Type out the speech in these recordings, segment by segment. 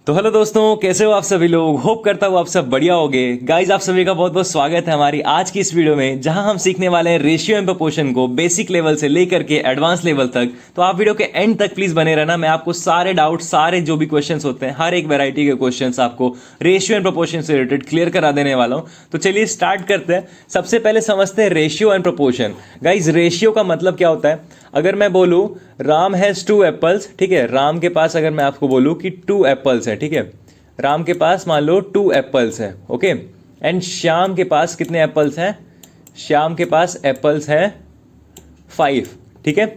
तो हेलो दोस्तों, कैसे हो आप सभी लोग। होप करता हूँ आप सब बढ़िया होगे। गाइज, आप सभी का बहुत बहुत स्वागत है हमारी आज की इस वीडियो में, जहां हम सीखने वाले हैं रेशियो एंड प्रोपोर्शन को बेसिक लेवल से लेकर के एडवांस लेवल तक। तो आप वीडियो के एंड तक प्लीज बने रहना। मैं आपको सारे डाउट, सारे जो भी क्वेश्चंस होते हैं, हर एक वैरायटी के क्वेश्चंस आपको रेशियो एंड प्रोपोर्शन से रिलेटेड क्लियर करा देने वाला हूँ। तो चलिए स्टार्ट करते हैं। सबसे पहले समझते हैं ratio and proportion. Guys, ratio का मतलब क्या होता है। अगर मैं बोलूँ राम हैज़ 2 एप्पल्स, ठीक है, राम के पास अगर मैं आपको बोलूँ कि 2 एप्पल्स है, ठीक है, राम के पास मान लो 2 एप्पल्स हैं, ओके। एंड श्याम के पास कितने एप्पल्स हैं। श्याम के पास एप्पल्स हैं 5, ठीक है,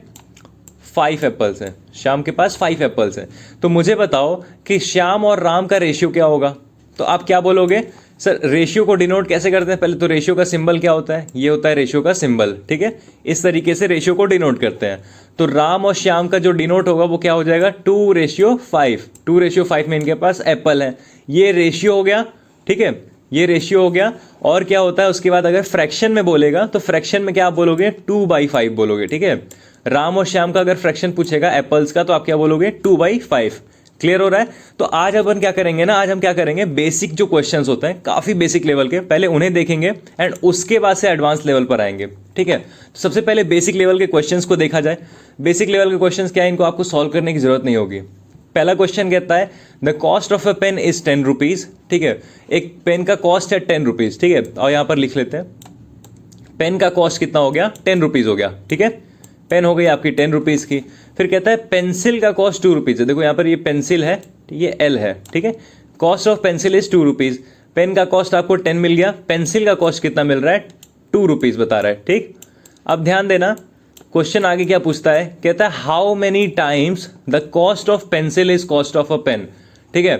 5 एप्पल्स हैं। श्याम के पास 5 एप्पल्स हैं। तो मुझे बताओ कि श्याम और राम का रेशियो क्या होगा। तो आप क्या बोलोगे, सर रेशियो को डिनोट कैसे करते हैं। पहले तो रेशियो का सिंबल क्या होता है, ये होता है रेशियो का सिंबल, ठीक है। इस तरीके से रेशियो को डिनोट करते हैं। तो राम और श्याम का जो डिनोट होगा वो क्या हो जाएगा, 2:5। 2:5 में इनके पास एप्पल है। ये रेशियो हो गया, ठीक है, ये रेशियो हो गया। और क्या होता है उसके बाद, अगर फ्रैक्शन में बोलेगा तो फ्रैक्शन में क्या आप बोलोगे, 2/5 बोलोगे, ठीक है। राम और श्याम का अगर फ्रैक्शन पूछेगा एप्पल्स का तो आप क्या बोलोगे, 2/5। क्लियर हो रहा है। तो आज अपन क्या करेंगे ना, आज हम क्या करेंगे, बेसिक जो क्वेश्चंस होते हैं काफी बेसिक लेवल के, पहले उन्हें देखेंगे एंड उसके बाद से एडवांस लेवल पर आएंगे, ठीक है। तो सबसे पहले बेसिक लेवल के क्वेश्चंस को देखा जाए। बेसिक लेवल के क्वेश्चंस क्या है, इनको आपको सॉल्व करने की जरूरत नहीं होगी। पहला क्वेश्चन कहता है the cost of a pen is 10 rupees, ठीक है। एक पेन का कॉस्ट है 10 रुपीज, ठीक है। और यहां पर लिख लेते हैं पेन का कॉस्ट कितना हो गया, 10 रुपीज हो गया, ठीक है। पेन हो गई आपकी 10 रुपीज की। फिर कहता है पेंसिल का कॉस्ट 2 रुपीज है। देखो यहाँ पर ये पेंसिल है, ये एल है, ठीक है। Cost of pencil is 2 rupees. Pen का कॉस्ट आपको 10 मिल गया, पेंसिल का कॉस्ट कितना मिल रहा है, 2 रुपीज बता रहा है, ठीक। अब ध्यान देना, क्वेश्चन आगे क्या पूछता है, कहता है how many times the cost of pencil is cost of a pen, ठीक है।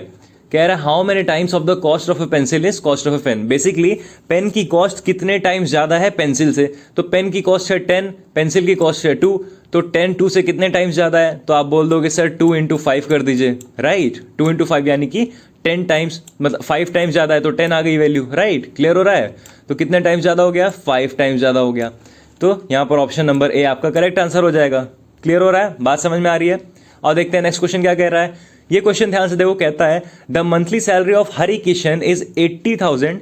कह रहा है how many times of the cost of a pencil is cost of a pen. Basically pen की कॉस्ट कितने टाइम्स ज्यादा है पेंसिल से। तो पेन की कॉस्ट है 10, पेंसिल की कॉस्ट है 2, तो 10 2 से कितने टाइम्स ज्यादा है, तो आप बोल दोगे सर 2 × 5 कर दीजिए, राइट। 2 × 5 यानी कि 10 टाइम्स, मतलब 5 टाइम्स ज्यादा है तो 10 आ गई वैल्यू, राइट। क्लियर हो रहा है। तो कितने टाइम्स ज्यादा हो गया, 5 टाइम्स ज्यादा हो गया। तो यहाँ पर ऑप्शन नंबर ए आपका करेक्ट आंसर हो जाएगा। क्लियर हो रहा है, बात समझ में आ रही है। और देखते हैं नेक्स्ट क्वेश्चन क्या कह रहा है। ये क्वेश्चन ध्यान से देखो, कहता है the monthly salary of Hari Kishan is 80,000,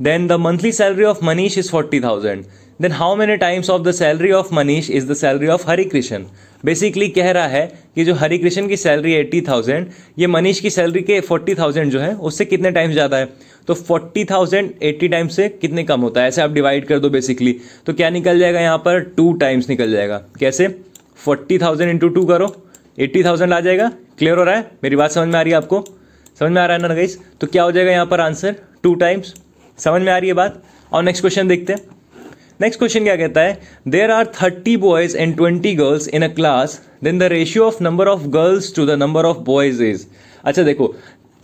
then the monthly salary of Manish is 40,000, then how many times of the salary of Manish is the salary of Hari Krishna. Basically कह रहा है कि जो हरि कृष्ण की सैलरी 80,000, ये मनीष की सैलरी के 40,000 जो है उससे कितने टाइम्स ज़्यादा है। तो 40,000 80 टाइम्स से कितने कम होता है, ऐसे आप डिवाइड कर दो बेसिकली। तो क्या निकल जाएगा यहाँ पर, 2 टाइम्स निकल जाएगा। कैसे, 40,000 × 2 करो, 80,000 आ जाएगा। क्लियर हो रहा है, मेरी बात समझ में आ रही है आपको, समझ में आ रहा है ना गाइस। तो क्या हो जाएगा यहाँ पर आंसर, 2 टाइम्स। समझ में आ रही है बात। और नेक्स्ट क्वेश्चन देखते हैं। नेक्स्ट क्वेश्चन क्या कहता है, there are 30 boys and 20 girls in a class, then the ratio of number of girls to the number of boys is. अच्छा देखो,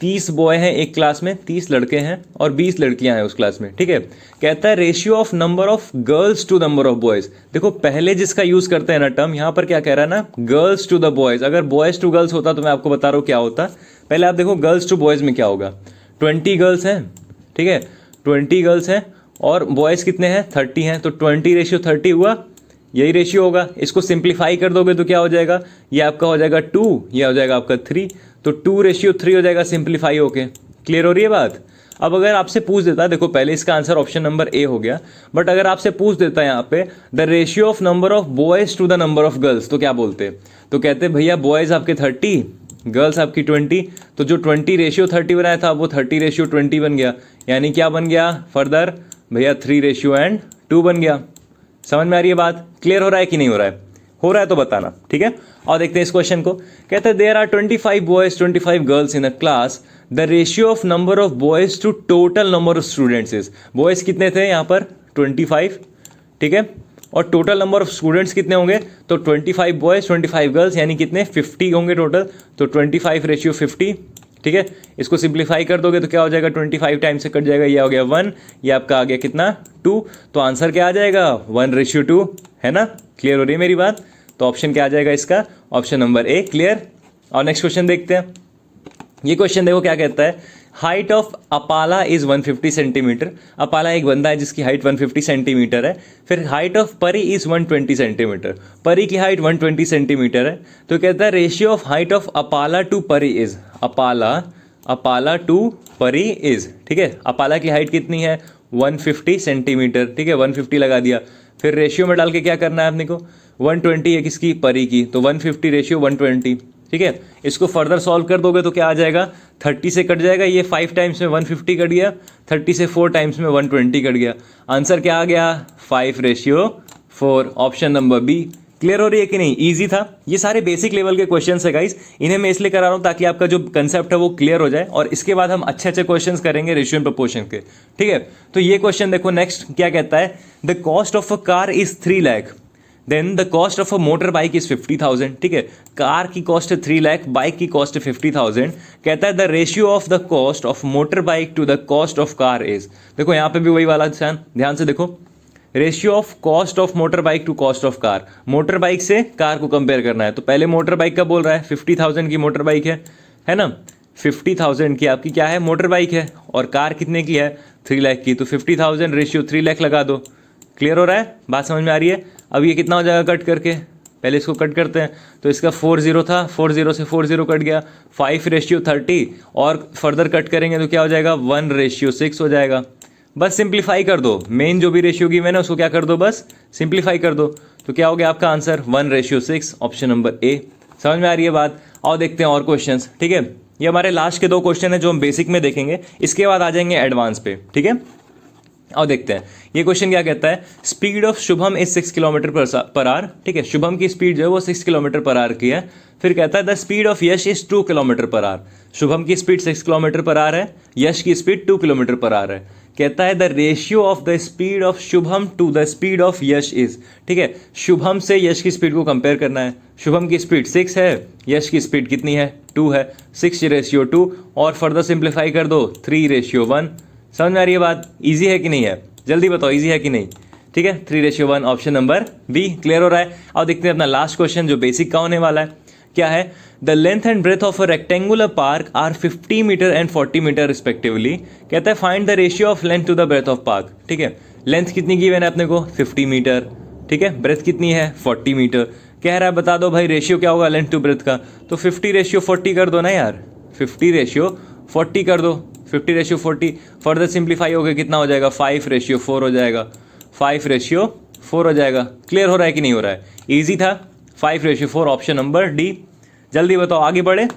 30 बॉय हैं एक क्लास में, 30 लड़के हैं और 20 लड़कियां हैं उस क्लास में, ठीक है। कहता है ratio of number of girls to number of boys. देखो पहले जिसका यूज करते हैं ना टर्म, यहां पर क्या कह रहा है ना, गर्ल्स टू द बॉयज। अगर बॉयज टू गर्ल्स होता तो मैं आपको बता रहा हूं क्या होता। पहले आप देखो गर्ल्स टू बॉयज में क्या होगा, 20 गर्ल्स हैं, ठीक है, 20 गर्ल्स हैं और बॉयज कितने हैं, 30 हैं। तो 20:30 हुआ, यही रेशियो होगा। इसको सिंप्लीफाई कर दोगे तो क्या हो जाएगा, ये आपका हो जाएगा 2, ये हो जाएगा आपका 3, तो 2:3 हो जाएगा सिंप्लीफाई होके। क्लियर हो रही है बात। अब अगर आपसे पूछ देता, देखो पहले इसका आंसर ऑप्शन नंबर ए हो गया, बट अगर आपसे पूछ देता यहाँ पे the ratio of number of boys to the number of girls, तो क्या बोलते। तो कहते भैया बॉयज आपके 30, गर्ल्स आपकी 20, तो जो 20:30 बनाया था वो 30:20 बन गया। यानी क्या बन गया फर्दर भैया, 3:2 बन गया। समझ में आ रही है बात। क्लियर हो रहा है कि नहीं हो रहा है, हो रहा है तो बताना, ठीक है। और देखते हैं इस क्वेश्चन को। कहते हैं there are 25 boys 25 girls in a class, the ratio of number of boys to total number of students is. Boys कितने थे यहाँ पर, 25, ठीक है, और टोटल नंबर ऑफ स्टूडेंट्स कितने होंगे, तो 25 बॉयज 25 गर्ल्स, यानी कितने 50 होंगे टोटल। तो 25:50, ठीक है। इसको सिंप्लीफाई कर दोगे तो क्या हो जाएगा, 25 टाइम्स से कट जाएगा, ये हो गया 1, ये आपका आ गया कितना 2। तो आंसर क्या आ जाएगा, 1:2, है ना। क्लियर हो रही है मेरी बात। तो ऑप्शन क्या आ जाएगा इसका, ऑप्शन नंबर ए। क्लियर। और नेक्स्ट क्वेश्चन देखते हैं। ये क्वेश्चन देखो क्या कहता है, height of Apala is 150 centimetre. Apala एक बंदा है जिसकी हाइट 150 सेंटीमीटर है। फिर height of Pari is 120 centimetre. Pari की हाइट 120 सेंटीमीटर है। तो कहता है ratio of height of Apala to Pari is. Apala Apala to Pari is, ठीक है। अपाला की हाइट कितनी है 150 सेंटीमीटर, ठीक है 150 लगा दिया। फिर रेशियो में डाल के क्या करना है अपने को, 120 है किसकी, परी की, तो 150 रेशियो 120, ठीक है। इसको फर्दर सॉल्व कर दोगे तो क्या आ जाएगा, 30 से कट जाएगा, ये 5 टाइम्स में 150 कट गया, 30 से 4 टाइम्स में 120 कट गया। आंसर क्या आ गया, 5:4, ऑप्शन नंबर बी। क्लियर हो रही है कि नहीं, इजी था। ये सारे बेसिक लेवल के क्वेश्चंस है गाइस, इन्हें मैं इसलिए करा रहा हूँ ताकि आपका जो कंसेप्ट है वो क्लियर हो जाए, और इसके बाद हम अच्छे अच्छे क्वेश्चंस करेंगे रेशियो एंड प्रोपोर्शन के, ठीक है। तो ये क्वेश्चन देखो नेक्स्ट क्या कहता है, the cost of a car is 3 lakh, then the cost of a motorbike is 50,000, ठीक है। कार की कॉस्ट है 3 लाख, बाइक की कॉस्ट है 50,000। कहता है the ratio of the cost of motorbike to the cost of car is, देखो यहाँ पे भी वही वाला ध्यान से देखो, ratio of cost of motorbike to cost of car, motorbike से कार को कंपेयर करना है। तो पहले मोटर बाइक का बोल रहा है, 50,000 की मोटर बाइक है ना, 50,000 की आपकी क्या है मोटर बाइक है, और कार कितने की है 3 लाख की, तो 50,000 रेशियो 3 लाख लगा दो। क्लियर हो रहा है, बात समझ में आ रही है। अब ये कितना हो जाएगा कट करके, पहले इसको कट करते हैं, तो इसका 40 था, 40 से 40 कट गया, 5:30, और फर्दर कट करेंगे तो क्या हो जाएगा 1:6 हो जाएगा। बस सिंप्लीफाई कर दो, मेन जो भी रेशियो की मैंने उसको क्या कर दो, बस सिंप्लीफाई कर दो, तो क्या हो गया आपका आंसर 1:6, ऑप्शन नंबर ए। समझ में आ रही है बात। और देखते हैं और क्वेश्चंस, ठीक है। ये हमारे लास्ट के 2 क्वेश्चन है जो हम बेसिक में देखेंगे, इसके बाद आ जाएंगे एडवांस पे, ठीक है। और देखते हैं ये क्वेश्चन क्या कहता है, speed of Shubham is 6 kilometre per hour, ठीक है। शुभम की स्पीड जो है वो 6 किलोमीटर पर आवर की है। फिर कहता है the speed of Yash is 2 kilometre per hour, Shubham की स्पीड 6 किलोमीटर पर आवर है, यश की स्पीड 2 किलोमीटर पर आवर है। कहता है the ratio of the speed of Shubham to the speed of Yash is, ठीक है। शुभम से यश की स्पीड को कंपेयर करना है। शुभम की स्पीड 6 है, यश की स्पीड कितनी है 2 है, 6:2, और फर्दर सिंप्लीफाई कर दो 3:1। समझ में आ रही है बात, इजी है कि नहीं है, जल्दी बताओ इजी है कि नहीं, ठीक है। 3:1, ऑप्शन नंबर बी। क्लियर हो रहा है। और देखते हैं अपना लास्ट क्वेश्चन जो बेसिक का होने वाला है, क्या है, the length and breadth of a rectangular park are 50 metre and 40 metre respectively. कहता है find the ratio of length to the breadth of park, ठीक है। लेंथ कितनी की मैंने अपने को 50 मीटर, ठीक है, ब्रेथ कितनी है 40 मीटर। कह रहा है बता दो भाई रेशियो क्या होगा लेंथ टू ब्रेथ का, तो 50:40 कर दो ना यार, 50:40 कर दो, 50:40 फर्दर सिंप्लीफाई हो गया, कितना हो जाएगा 5:4 हो जाएगा, 5:4 हो जाएगा। क्लियर हो रहा है कि नहीं हो रहा है, ईजी था, 5:4, ऑप्शन नंबर डी। जल्दी बताओ आगे बढ़े,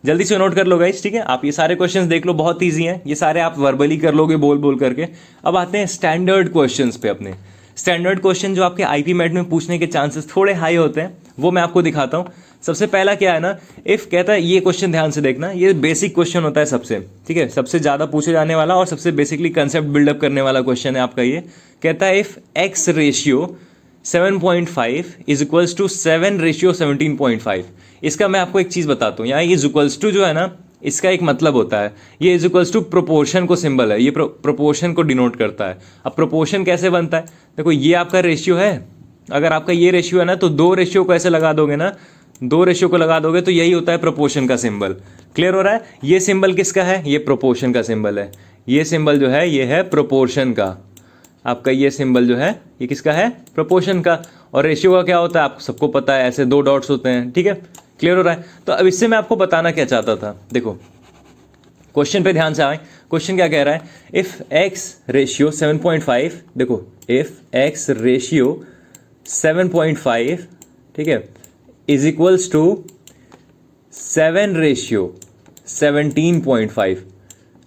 जल्दी से नोट कर लो गाइस, ठीक है। आप ये सारे क्वेश्चंस देख लो, बहुत ईजी हैं ये सारे, आप वर्बली कर लोगे बोल बोल करके। अब आते हैं स्टैंडर्ड क्वेश्चंस पे अपने। स्टैंडर्ड क्वेश्चन जो आपके आईपी मैट में पूछने के चांसेस थोड़े हाई होते हैं, वो मैं आपको दिखाता हूँ। सबसे पहला क्या है ना, इफ कहता है, ये क्वेश्चन ध्यान से देखना, ये बेसिक क्वेश्चन होता है सबसे, ठीक है, सबसे ज़्यादा पूछे जाने वाला और सबसे बेसिकली कंसेप्ट बिल्डअप करने वाला क्वेश्चन है आपका ये। कहता है if X ratio 7.5 is equals to 7:17.5। इसका मैं आपको एक चीज़ बताता हूँ, यहाँ ये इज इक्वल्स टू जो है ना, इसका एक मतलब होता है, ये इज इक्वल्स टू प्रोपोर्शन को सिंबल है, ये प्रोपोर्शन को डिनोट करता है। अब प्रोपोर्शन कैसे बनता है, देखो ये आपका रेशियो है, अगर आपका ये रेशियो है ना, तो 2 रेशियो को ऐसे लगा दोगे ना, 2 रेशियो को लगा दोगे तो यही होता है प्रोपोर्शन का सिंबल। क्लियर हो रहा है। ये सिंबल किसका है, ये प्रोपोर्शन का सिंबल है, ये सिंबल जो है ये है प्रोपोर्शन का, आपका ये सिंबल जो है ये किसका है, प्रोपोर्शन का। और रेशियो का क्या होता है आपको सबको पता है, ऐसे 2 डॉट्स होते हैं, ठीक है। क्लियर हो रहा है। तो अब इससे मैं आपको बताना क्या चाहता था, देखो क्वेश्चन पे ध्यान से आए। क्वेश्चन क्या कह रहा है, इफ एक्स रेशियो 7.5, देखो इफ एक्स रेशियो 7.5, ठीक है, इज इक्वल्स टू 7:17.5।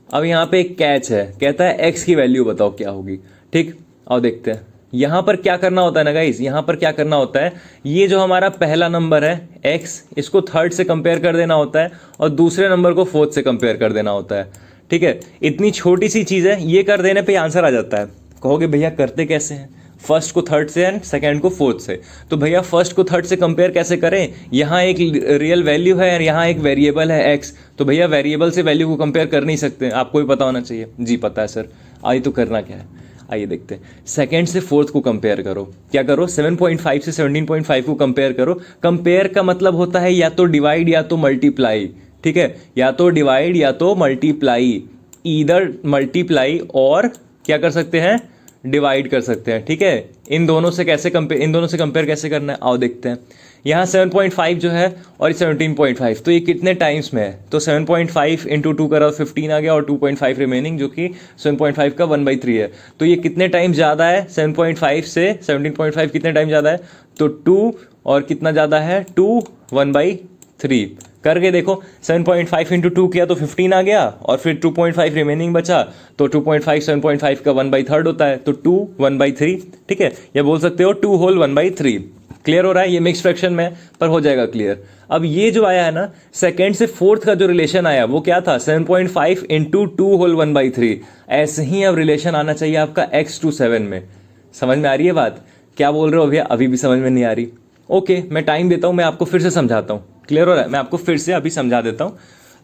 अब यहाँ पे एक कैच है, कहता है एक्स की वैल्यू बताओ क्या होगी, ठीक। और देखते हैं यहाँ पर क्या करना होता है ना गाइस, यहाँ पर क्या करना होता है, ये जो हमारा पहला नंबर है एक्स, इसको थर्ड से कंपेयर कर देना होता है, और दूसरे नंबर को फोर्थ से कंपेयर कर देना होता है, ठीक है। इतनी छोटी सी चीज़ है, ये कर देने पे आंसर आ जाता है। कहोगे भैया करते कैसे हैं, फर्स्ट को थर्ड से एंड सेकंड को फोर्थ से, तो भैया फर्स्ट को थर्ड से कंपेयर कैसे करें, यहाँ एक रियल वैल्यू है और यहाँ एक वेरिएबल है एक्स, तो भैया वेरिएबल से वैल्यू को कंपेयर कर नहीं सकते, आपको भी पता होना चाहिए। जी पता है सर। आइए तो करना क्या है, आइए देखते हैं। सेकंड से फोर्थ को कंपेयर करो, क्या करो 7.5 से 17.5 को कंपेयर करो। कंपेयर का मतलब होता है या तो डिवाइड या तो मल्टीप्लाई, ठीक है, या तो डिवाइड या तो मल्टीप्लाई, ईदर मल्टीप्लाई और क्या कर सकते हैं डिवाइड कर सकते हैं, ठीक है। इन दोनों से कंपेयर कैसे करना है, आओ देखते हैं। यहाँ 7.5 जो है और 17.5, तो ये कितने टाइम्स में है, तो 7.5 इंटू 2 करा 15 आ गया, और 2.5 रिमेनिंग जो कि 7.5 का 1/3 है। तो ये कितने टाइम्स ज़्यादा है, 7.5 से 17.5 कितने टाइम ज़्यादा है, तो 2, और कितना ज़्यादा है 2, 1/3 करके देखो। 7.5 इंटू 2 किया तो 15 आ गया, और फिर 2.5 रिमेनिंग बचा, तो 2.5 7.5 का 1/3 होता है, तो 2 1/3, ठीक है। या बोल सकते हो 2 होल 1/3। क्लियर हो रहा है, ये मिक्स फ्रैक्शन में पर हो जाएगा क्लियर। अब ये जो आया है ना, सेकेंड से फोर्थ का जो रिलेशन आया वो क्या था, 7.5 इंटू 2 होल 1/3। ऐसे ही अब रिलेशन आना चाहिए आपका x to 7 में। समझ में आ रही है बात, क्या बोल रहे हो भैया, अभी भी समझ में नहीं आ रही? ओके, मैं टाइम देता हूँ, मैं आपको फिर से समझाता हूँ। क्लियर हो रहा है, मैं आपको फिर से अभी समझा देता हूँ।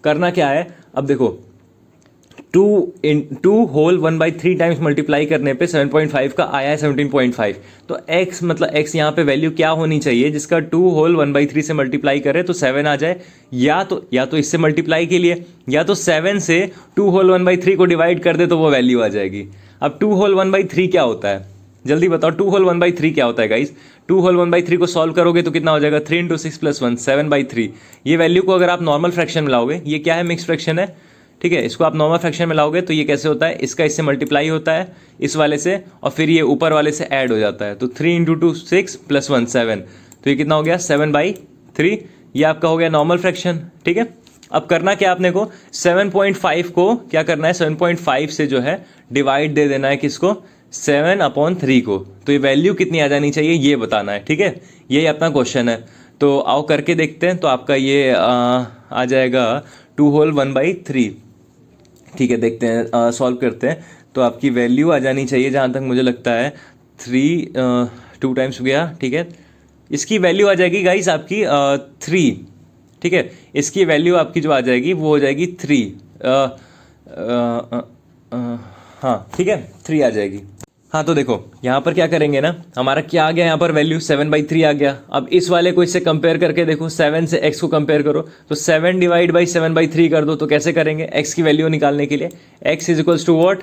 करना क्या है, अब देखो 2 होल 1/3 टाइम्स मल्टीप्लाई करने पे 7.5 का आया है 17.5। तो x मतलब x यहाँ पे वैल्यू क्या होनी चाहिए, जिसका 2 होल 1/3 से मल्टीप्लाई करे तो 7 आ जाए, या तो इससे मल्टीप्लाई के लिए, या तो 7 से 2 होल 1/3 को डिवाइड कर दे तो वो वैल्यू आ जाएगी। अब 2 होल 1/3 क्या होता है, जल्दी बताओ, 2 होल 1/3 क्या होता है गाइस? 2 होल 1/3 को सॉल्व करोगे तो कितना हो जाएगा, 3 इंटू 6 प्लस 1 7/3। ये वैल्यू को अगर आप नॉर्मल फ्रैक्शन में लाओगे, ये क्या है, मिक्स फ्रैक्शन है, ठीक है। इसको आप नॉर्मल फ्रैक्शन में लाओगे तो ये कैसे होता है, इसका इससे मल्टीप्लाई होता है इस वाले से, और फिर ये ऊपर वाले से ऐड हो जाता है। तो 3 इंटू 2 6 प्लस 1 7, तो ये कितना हो गया 7/3। ये आपका हो गया नॉर्मल फ्रैक्शन, ठीक है। अब करना क्या आपने को, 7.5 को क्या करना है, 7.5 से जो है डिवाइड दे देना है किसको, 7/3 को। तो ये वैल्यू कितनी आ जानी चाहिए ये बताना है, ठीक है। यही अपना क्वेश्चन है, तो आओ करके देखते हैं। तो आपका ये आ जाएगा 2 होल 1/3, ठीक है। देखते हैं, सॉल्व करते हैं। तो आपकी वैल्यू आ जानी चाहिए, जहाँ तक मुझे लगता है 3 2 टाइम्स हो गया, ठीक है। इसकी वैल्यू आ जाएगी गाइस आपकी 3, ठीक है। इसकी वैल्यू आपकी जो आ जाएगी वो हो जाएगी 3, हाँ ठीक है, 3 आ जाएगी। हाँ तो देखो यहाँ पर क्या करेंगे ना, हमारा क्या आ गया यहाँ पर वैल्यू 7/3 आ गया। अब इस वाले को इससे कंपेयर करके देखो, 7 से x को कंपेयर करो, तो 7 डिवाइड बाई 7/3 कर दो। तो कैसे करेंगे, x की वैल्यू निकालने के लिए, x is equals to what,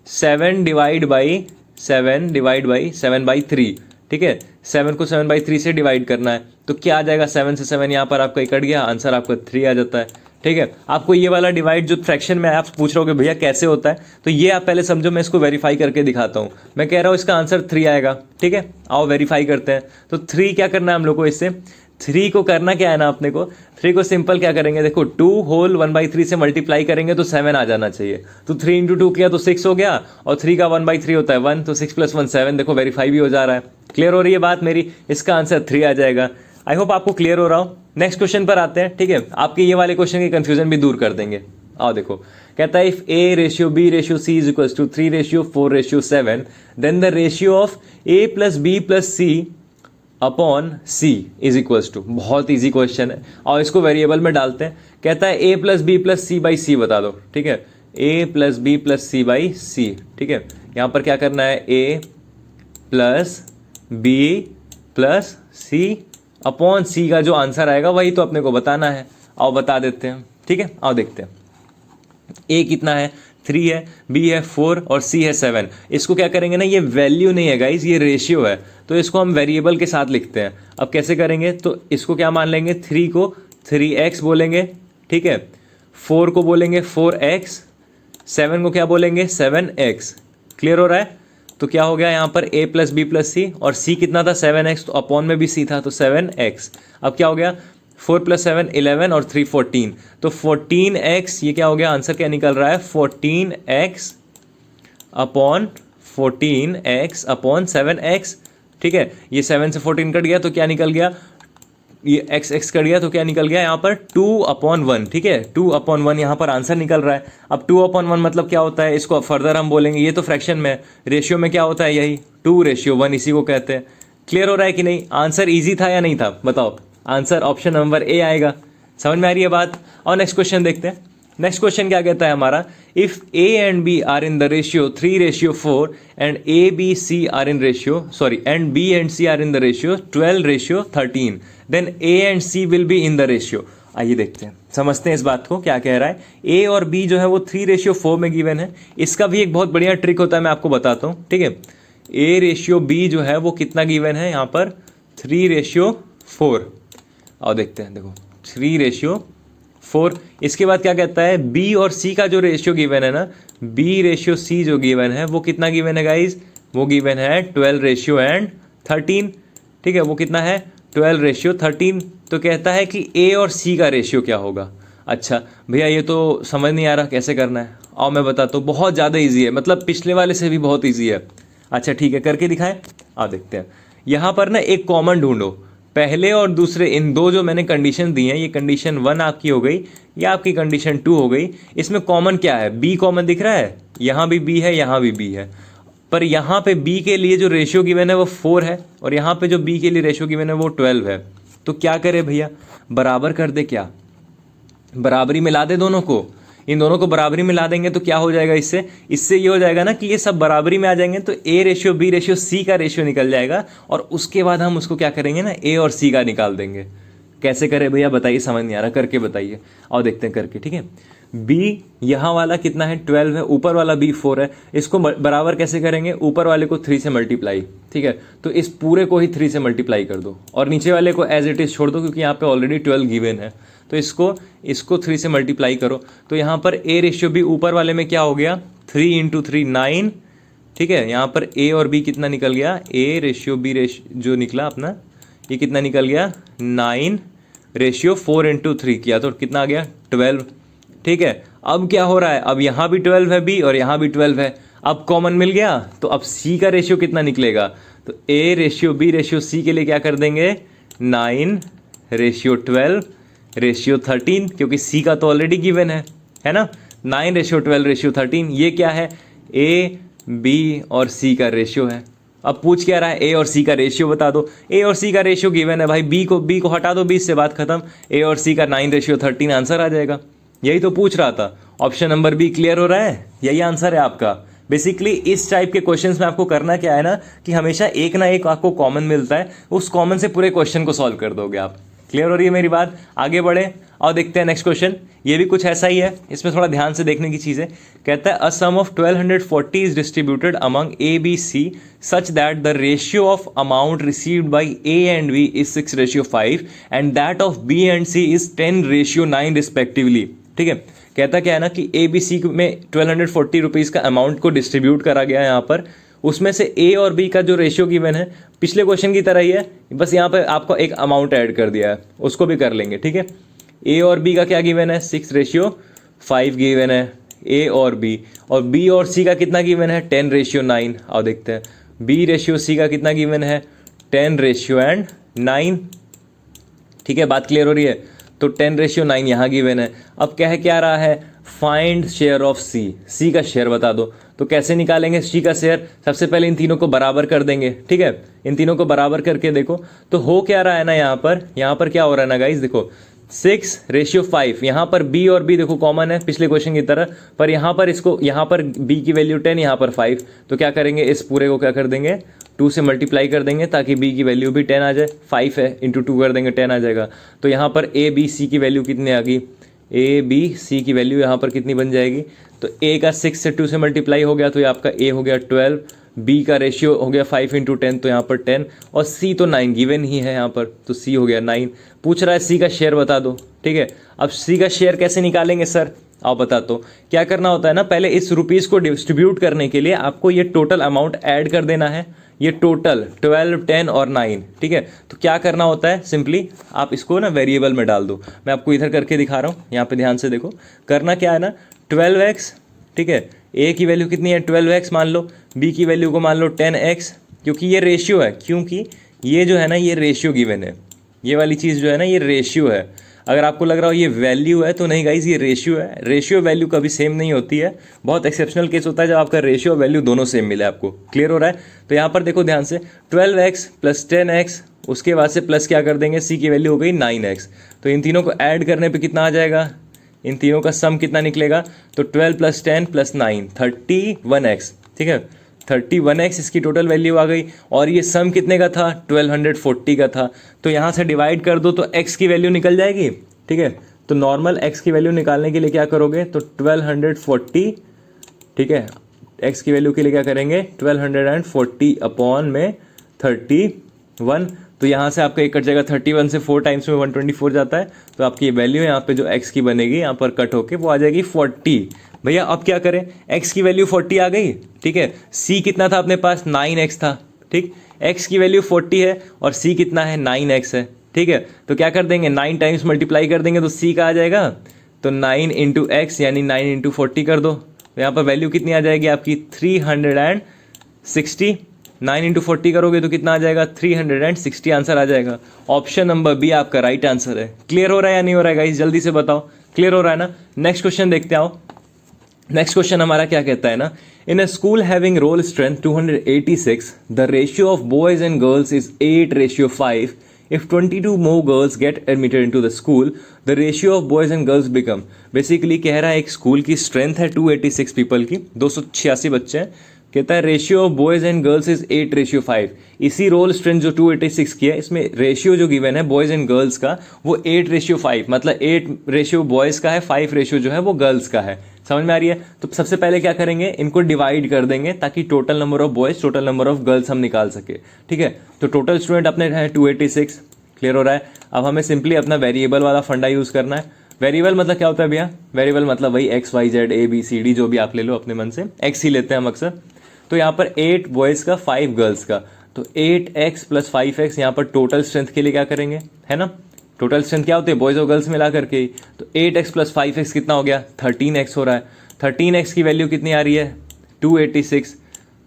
7 divide by 7/3, ठीक है। 7 को 7/3 से डिवाइड करना है, तो क्या आ जाएगा, 7 से 7 यहाँ पर आपका कट गया, आंसर आपका 3 आ जाता है, ठीक है। आपको ये वाला डिवाइड जो फ्रैक्शन में आप पूछ रहे हो कि भैया कैसे होता है, तो ये आप पहले समझो, मैं इसको वेरीफाई करके दिखाता हूँ। मैं कह रहा हूँ इसका आंसर 3 आएगा, ठीक है। आओ वेरीफाई करते हैं। तो 3 क्या करना है हम लोग को, इससे 3 को करना क्या है ना अपने को, 3 को सिंपल क्या करेंगे, देखो 2 होल 1/3 से मल्टीप्लाई करेंगे तो 7 आ जाना चाहिए। तो 3 इंटू 2 किया तो 6 हो गया, और 3 का 1/3 होता है 1, तो 6 प्लस 1 7, देखो वेरीफाई भी हो जा रहा है। क्लियर हो रही है बात मेरी, इसका आंसर 3 आ जाएगा। आई होप आपको क्लियर हो रहा हो। नेक्स्ट क्वेश्चन पर आते हैं, ठीक है। आपके ये वाले क्वेश्चन की कंफ्यूजन भी दूर कर देंगे। आओ देखो, कहता है if A ratio B ratio C is equals to 3:4:7, then the ratio of A plus B plus C upon C is equals to. बहुत ईजी क्वेश्चन है, और इसको वेरिएबल में डालते हैं। कहता है A plus B plus C by C बता दो, ठीक है। A plus B plus C by C, ठीक है। यहाँ पर क्या करना है, A plus B plus C upon C का जो आंसर आएगा वही तो अपने को बताना है। आओ बता देते हैं, ठीक है। आओ देखते हैं, A कितना है, 3 है, B है 4 और C है 7। इसको क्या करेंगे ना, ये वैल्यू नहीं है गाइज, ये रेशियो है, तो इसको हम वेरिएबल के साथ लिखते हैं। अब कैसे करेंगे, तो इसको क्या मान लेंगे, 3 को 3x बोलेंगे, ठीक है। 4 को बोलेंगे 4x, 7 को क्या बोलेंगे 7x। क्लियर हो रहा है। तो क्या हो गया यहाँ पर A plus B plus C, और C कितना था 7x, तो अपॉन में भी C था तो 7x। अब क्या हो गया, 4 प्लस 7 11 और 3 14, तो 14x, ये क्या हो गया, आंसर क्या निकल रहा है 14x अपॉन 7x, ठीक है। ये 7 से 14 कट गया तो क्या निकल गया, ये x कट गया तो क्या निकल गया यहाँ पर 2/1, ठीक है। 2/1 यहाँ पर आंसर निकल रहा है। अब 2/1 मतलब क्या होता है, इसको फर्दर हम बोलेंगे, ये तो फ्रैक्शन में, रेशियो में क्या होता है, यही 2:1 इसी को कहते हैं। क्लियर हो रहा है कि नहीं, आंसर ईजी था या नहीं था, बताओ। आंसर ऑप्शन नंबर A आएगा। समझ में आ रही है बात। और नेक्स्ट क्वेश्चन देखते हैं। नेक्स्ट क्वेश्चन क्या कहता है हमारा, if A and B are in the ratio 3:4 and ABC are in ratio and B and C are in the ratio 12:13, then A and C will be in the ratio. आइए देखते हैं, समझते हैं इस बात को क्या कह रहा है। A और B जो है वो 3:4 में गिवन है। इसका भी एक बहुत बढ़िया ट्रिक होता है, मैं आपको बताता हूँ, ठीक है। ए रेशियो बी जो है वो कितना गिवन है यहाँ पर 3:4। और देखते हैं, देखो 3:4। इसके बाद क्या कहता है, बी और सी का जो रेशियो गिवन है ना, B/C जो गिवन है वो कितना गिवन है गाइज, वो गिवन है 12:13। ठीक है, वो कितना है 12:13। तो कहता है कि ए और सी का रेशियो क्या होगा। अच्छा भैया ये तो समझ नहीं आ रहा कैसे करना है, आओ मैं बताता हूँ। बहुत ज़्यादा ईजी है, मतलब पिछले वाले से भी बहुत ईजी है। अच्छा ठीक है, करके दिखाएं। आओ देखते हैं। यहाँ पर ना एक कॉमन ढूंढो, पहले और दूसरे इन दो जो मैंने कंडीशन दी हैं, ये कंडीशन 1 आपकी हो गई, ये आपकी कंडीशन 2 हो गई। इसमें कॉमन क्या है, बी कॉमन दिख रहा है, यहाँ भी बी है, यहाँ भी बी है। पर यहाँ पे बी के लिए जो रेशियो गिवन है वो 4 है, और यहाँ पे जो बी के लिए रेशियो गिवन है वो 12 है। तो क्या करे भैया, बराबर कर दे, क्या बराबरी मिला दे दोनों को। इन दोनों को बराबरी मिला देंगे तो क्या हो जाएगा, इससे ये हो जाएगा ना कि ये सब बराबरी में आ जाएंगे, तो A/B/C का रेशियो निकल जाएगा, और उसके बाद हम उसको क्या करेंगे ना, ए और सी का निकाल देंगे। कैसे करें भैया बताइए, समझ नहीं आ रहा, करके बताइए। और देखते हैं करके। ठीक है, बी यहाँ वाला कितना है 12 है, ऊपर वाला बी 4 है, इसको बराबर कैसे करेंगे, ऊपर वाले को 3 से मल्टीप्लाई। ठीक है, तो इस पूरे को ही 3 से मल्टीप्लाई कर दो, और नीचे वाले को एज इट इज छोड़ दो, क्योंकि यहाँ पे ऑलरेडी 12 गिवन है। तो इसको 3 से मल्टीप्लाई करो, तो यहाँ पर A/B ऊपर वाले में क्या हो गया, 3 × 3 9। ठीक है, यहाँ पर ए और बी कितना निकल गया, A/B जो निकला अपना, ये कितना निकल गया 9/4 × 3 किया तो कितना आ गया 12। ठीक है, अब क्या हो रहा है, अब यहाँ भी 12 है बी और यहाँ भी 12 है, अब कॉमन मिल गया, तो अब सी का रेशियो कितना निकलेगा, तो A/B/C के लिए क्या कर देंगे 9/12/13, क्योंकि सी का तो ऑलरेडी गिवन है ना, 9/12/13। ये क्या है, ए बी और सी का रेशियो है। अब पूछ क्या रहा है, ए और सी का रेशियो बता दो। ए और सी का रेशियो गिवन है भाई, बी को हटा दो, 20 से बात खत्म। ए और सी का 9/13 आंसर आ जाएगा। यही तो पूछ रहा था। ऑप्शन नंबर बी क्लियर हो रहा है, यही आंसर है आपका। बेसिकली इस टाइप के क्वेश्चंस में आपको करना क्या है ना, कि हमेशा एक ना एक आपको कॉमन मिलता है, उस कॉमन से पूरे क्वेश्चन को सॉल्व कर दोगे आप। क्लियर हो रही है मेरी बात, आगे बढ़े और देखते हैं नेक्स्ट क्वेश्चन। ये भी कुछ ऐसा ही है, इसमें थोड़ा ध्यान से देखने की चीज़ है। कहता है a sum of 1240 is distributed among A B C such that the ratio of amount received by A and B is 6:5 and that of B and C is 10:9 respectively. ठीक है, कहता क्या है ना कि ए बी सी में 1240 रुपीज़ का amount को डिस्ट्रीब्यूट करा गया है यहाँ पर, उसमें से ए और बी का जो रेशियो गिवन है पिछले क्वेश्चन की तरह ही है, बस यहाँ पे आपको एक अमाउंट ऐड कर दिया है, उसको भी कर लेंगे। ठीक है, ए और बी का क्या गिवन है 6:5 गिवन है ए और बी और सी का कितना गिवन है 10:9। और देखते हैं B/C का कितना गिवन है 10:9। ठीक है, बात क्लियर हो रही है, तो 10:9 यहाँ गिवन है। अब क्या रहा है, फाइंड शेयर ऑफ सी का शेयर बता दो। तो कैसे निकालेंगे सी का शेयर, सबसे पहले इन तीनों को बराबर कर देंगे। ठीक है, इन तीनों को बराबर करके देखो तो हो क्या रहा है ना, यहाँ पर क्या हो रहा है ना गाइज, देखो 6:5। यहाँ पर बी और बी देखो कॉमन है पिछले क्वेश्चन की तरह, पर यहाँ पर बी की वैल्यू 10, यहाँ पर 5। तो क्या करेंगे, इस पूरे को क्या कर देंगे 2 से मल्टीप्लाई कर देंगे, ताकि बी की वैल्यू भी 10 आ जाए। 5 है, इंटू 2 कर देंगे 10 आ जाएगा। तो यहाँ पर ए बी सी की वैल्यू कितनी आ गई, ए बी सी की वैल्यू यहाँ पर कितनी बन जाएगी, तो ए का 6 से 2 से मल्टीप्लाई हो गया, तो ये आपका ए हो गया 12, बी का रेशियो हो गया 5 × 10, तो यहाँ पर 10, और सी तो 9 गिवन ही है यहाँ पर, तो सी हो गया 9। पूछ रहा है सी का शेयर बता दो। ठीक है, अब सी का शेयर कैसे निकालेंगे सर, आप बता दो। क्या करना होता है ना, पहले इस रुपीज़ को डिस्ट्रीब्यूट करने के लिए आपको ये टोटल अमाउंट ऐड कर देना है, ये टोटल 12, 10 और 9। ठीक है, तो क्या करना होता है, सिंपली आप इसको ना वेरिएबल में डाल दो। मैं आपको इधर करके दिखा रहा हूँ, यहाँ पे ध्यान से देखो। करना क्या है ना, 12x, ठीक है, ए की वैल्यू कितनी है 12x मान लो, बी की वैल्यू को मान लो 10x, क्योंकि ये रेशियो है, क्योंकि ये जो है ना ये रेशियो गिवन है, ये वाली चीज़ जो है ना ये रेशियो है। अगर आपको लग रहा हो ये वैल्यू है, तो नहीं गाइज, ये रेशियो है। रेशियो वैल्यू कभी सेम नहीं होती है, बहुत एक्सेप्शनल केस होता है जब आपका रेशियो वैल्यू दोनों सेम मिले आपको। क्लियर हो रहा है, तो यहाँ पर देखो ध्यान से 12x + 10x, उसके बाद से प्लस क्या कर देंगे, सी की वैल्यू हो गई 9x। तो इन तीनों को ऐड करने पे कितना आ जाएगा, इन तीनों का सम कितना निकलेगा, तो 12 + 10 + 9 31x। ठीक है, 31x इसकी टोटल वैल्यू आ गई, और ये सम कितने का था 1240 का था। तो यहाँ से डिवाइड कर दो तो x की वैल्यू निकल जाएगी। ठीक है, तो नॉर्मल x की वैल्यू निकालने के लिए क्या करोगे, तो 1240, ठीक है, एक्स की वैल्यू के लिए क्या करेंगे 1240 अपॉन में 31, तो यहाँ से आपका एक कट जाएगा 31 से 4 टाइम्स में 124 जाता है, तो आपकी ये वैल्यू यहाँ पे जो x की बनेगी यहाँ पर कट होके वो आ जाएगी 40। भैया अब क्या करें, x की वैल्यू 40 आ गई, ठीक है। c कितना था अपने पास 9x था, ठीक। x की वैल्यू 40 है और c कितना है 9x है, ठीक है। तो क्या कर देंगे 9 टाइम्स मल्टीप्लाई कर देंगे तो c का आ जाएगा, तो 9 इंटू एक्स यानी 9 इंटू 40 कर दो, तो यहाँ पर वैल्यू कितनी आ जाएगी आपकी 360। 9 इंटू 40 करोगे तो कितना आ जाएगा 360 आंसर आ जाएगा। ऑप्शन नंबर बी आपका राइट आंसर है। क्लियर हो रहा है या नहीं हो रहा है गाइस, जल्दी से बताओ, क्लियर हो रहा है ना। नेक्स्ट क्वेश्चन देखते आओ। नेक्स्ट क्वेश्चन हमारा क्या कहता है ना, in a school having roll strength 286 the ratio of boys and girls is 8:5। If 22 more girls get admitted into the school, the ratio of boys and girls become। Basically कह रहा है एक school की स्ट्रेंथ है 286 people की, 286 बच्चे हैं, कहता है ratio of boys and girls is 8:5। इसी रोल स्ट्रेंथ जो 286 की है, इसमें रेशियो जो गिवन है बॉयज़ एंड गर्ल्स का वो 8:5, मतलब 8 रेशियो बॉयज़ का है, 5 रेशियो जो है वो गर्ल्स का है। समझ में आ रही है। तो सबसे पहले क्या करेंगे, इनको डिवाइड कर देंगे ताकि total number of boys total number of girls हम निकाल सके, ठीक है। तो टोटल स्टूडेंट अपने है 286, क्लियर हो रहा है। अब हमें सिंपली अपना वेरिएबल वाला फंडा यूज़ करना है। वेरिएबल मतलब क्या होता है भैया, वेरिएबल मतलब वही X Y Z A B C D जो भी आप ले लो अपने मन से, एक्स ही लेते हैं हम अक्सर। तो यहाँ पर 8 बॉयज़ का 5 गर्ल्स का, तो 8x + 5x यहाँ पर टोटल स्ट्रेंथ के लिए क्या करेंगे, है ना। टोटल स्ट्रेंथ क्या होती है बॉयज़ और गर्ल्स मिला करके ही, तो 8x + 5x कितना हो गया 13x हो रहा है। 13x की वैल्यू कितनी आ रही है 286,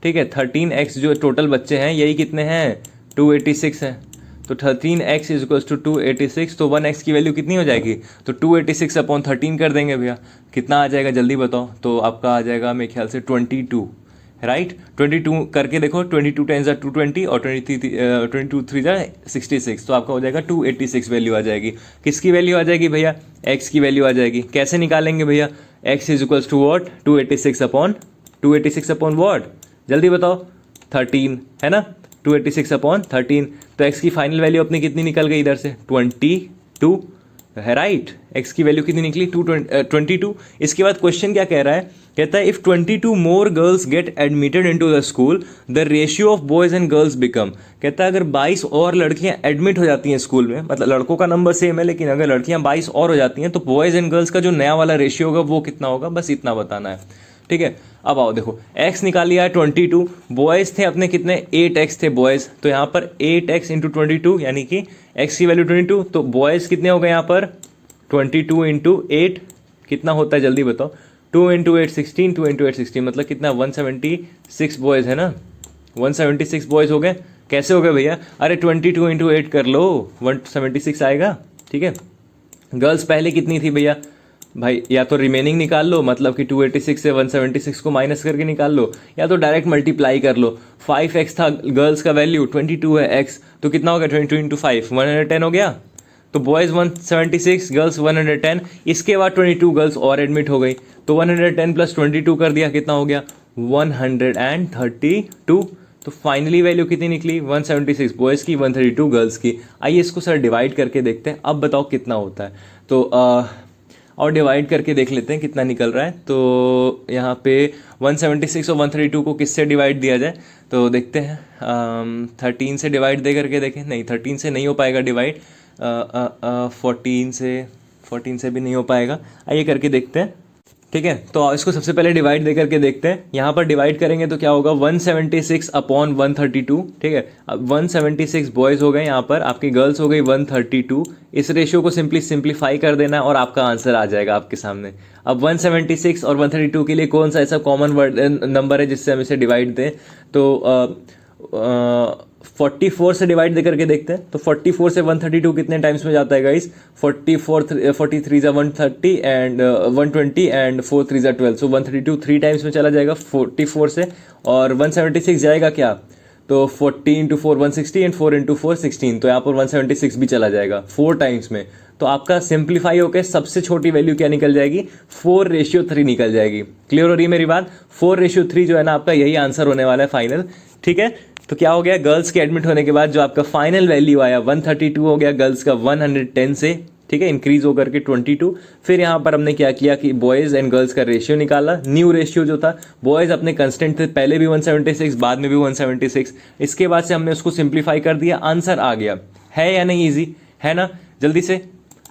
ठीक है। 13x जो टोटल बच्चे हैं यही कितने हैं 286 है, तो 13x = 286, तो 1x की वैल्यू कितनी हो जाएगी, तो 286/13 कर देंगे भैया, कितना आ जाएगा जल्दी बताओ। तो आपका आ जाएगा मेरे ख्याल से 22, राइट। 22 करके देखो, 22 × 220 और 22 3 66, तो आपका हो जाएगा 286 वैल्यू आ जाएगी। किसकी वैल्यू आ जाएगी भैया, x की वैल्यू आ जाएगी। कैसे निकालेंगे भैया, x = what 286 वॉट, जल्दी बताओ 13, है ना, 286/13। तो x की फाइनल वैल्यू अपनी कितनी निकल गई इधर से 22 है, राइट। x की वैल्यू कितनी निकली 22। इसके बाद क्वेश्चन क्या कह रहा है, कहता है if 22 more girls gate admitted into the school the ratio of boys and girls become. कहता है अगर 22 और लड़कियां एडमिट हो जाती हैं स्कूल में, मतलब लड़कों का नंबर सेम है लेकिन अगर लड़कियां 22 और हो जाती हैं तो बॉयज एंड गर्ल्स का जो नया वाला रेशियो होगा वो कितना होगा, बस इतना बताना है, ठीक है। अब आओ देखो, x निकाल लिया है 22, बॉयज़ थे अपने कितने 8x थे बॉयज़, तो यहाँ पर 8x × 22 यानी कि x की वैल्यू 22, तो बॉयज़ कितने हो गए यहाँ पर 22 × 8 कितना होता है जल्दी बताओ, 2 × 8 16, 2 × 8 16 मतलब कितना 176 बॉयज़ है ना, 176 बॉयज़ हो गए। कैसे हो गए भैया, अरे 22 × 8 कर लो 176 आएगा, ठीक है। गर्ल्स पहले कितनी थी भैया, भाई या तो रिमेनिंग निकाल लो, मतलब कि 286 से 176 को माइनस करके निकाल लो, या तो डायरेक्ट मल्टीप्लाई कर लो। 5x था गर्ल्स का वैल्यू, 22 है x, तो कितना हो गया 22 × 5 110 हो गया। तो बॉयज़ 176 गर्ल्स 110, इसके बाद 22 गर्ल्स और एडमिट हो गई, तो 110 + 22 कर दिया, कितना हो गया 132। तो फाइनली वैल्यू कितनी निकली 176 बॉयज़ की 132 गर्ल्स की। आइए इसको सर डिवाइड करके देखते हैं, अब बताओ कितना होता है। तो और डिवाइड करके देख लेते हैं कितना निकल रहा है। तो यहाँ पे 176 और 132 को किससे डिवाइड दिया जाए, तो देखते हैं 13 से डिवाइड दे करके देखें, नहीं 13 से नहीं हो पाएगा डिवाइड, 14 से भी नहीं हो पाएगा। आइए करके देखते हैं, ठीक है। तो इसको सबसे पहले डिवाइड दे करके देखते हैं। यहाँ पर डिवाइड करेंगे तो क्या होगा 176/132, ठीक है। अब 176 बॉयज़ हो गए, यहाँ पर आपकी गर्ल्स हो गई 132। इस रेशियो को सिंप्लीफाई कर देना है और आपका आंसर आ जाएगा आपके सामने। अब 176 और 132 के लिए कौन सा ऐसा कॉमन वर्ड नंबर है जिससे हम इसे डिवाइड दें, तो 44 से डिवाइड दे करके देखते हैं। तो 44 से 132 कितने टाइम्स में जाता है guys, 43 130 and 120 and 4 3 12, so 132 3 times में चला जाएगा 44 से, और 176 जाएगा क्या, तो 40 × 4 160 एंड 4 × 4 16, तो यहाँ पर 176 भी चला जाएगा 4 टाइम्स में। तो आपका सिंप्लीफाई होकर सबसे छोटी वैल्यू क्या निकल जाएगी 4:3 निकल जाएगी। क्लियर हो रही है मेरी बात, 4:3 जो है ना आपका यही आंसर होने वाला है फाइनल, ठीक है। तो क्या हो गया, गर्ल्स के एडमिट होने के बाद जो आपका फाइनल वैल्यू आया 132 हो गया गर्ल्स का 110 से, ठीक है, इंक्रीज होकर के 22। फिर यहाँ पर हमने क्या किया कि बॉयज़ एंड गर्ल्स का रेशियो निकाला। न्यू रेशियो जो था, बॉयज़ अपने कंस्टेंट थे, पहले भी 176, बाद में भी 176। इसके बाद से हमने उसको सिंप्लीफाई कर दिया, आंसर आ गया। है या नहीं ईजी, है ना। जल्दी से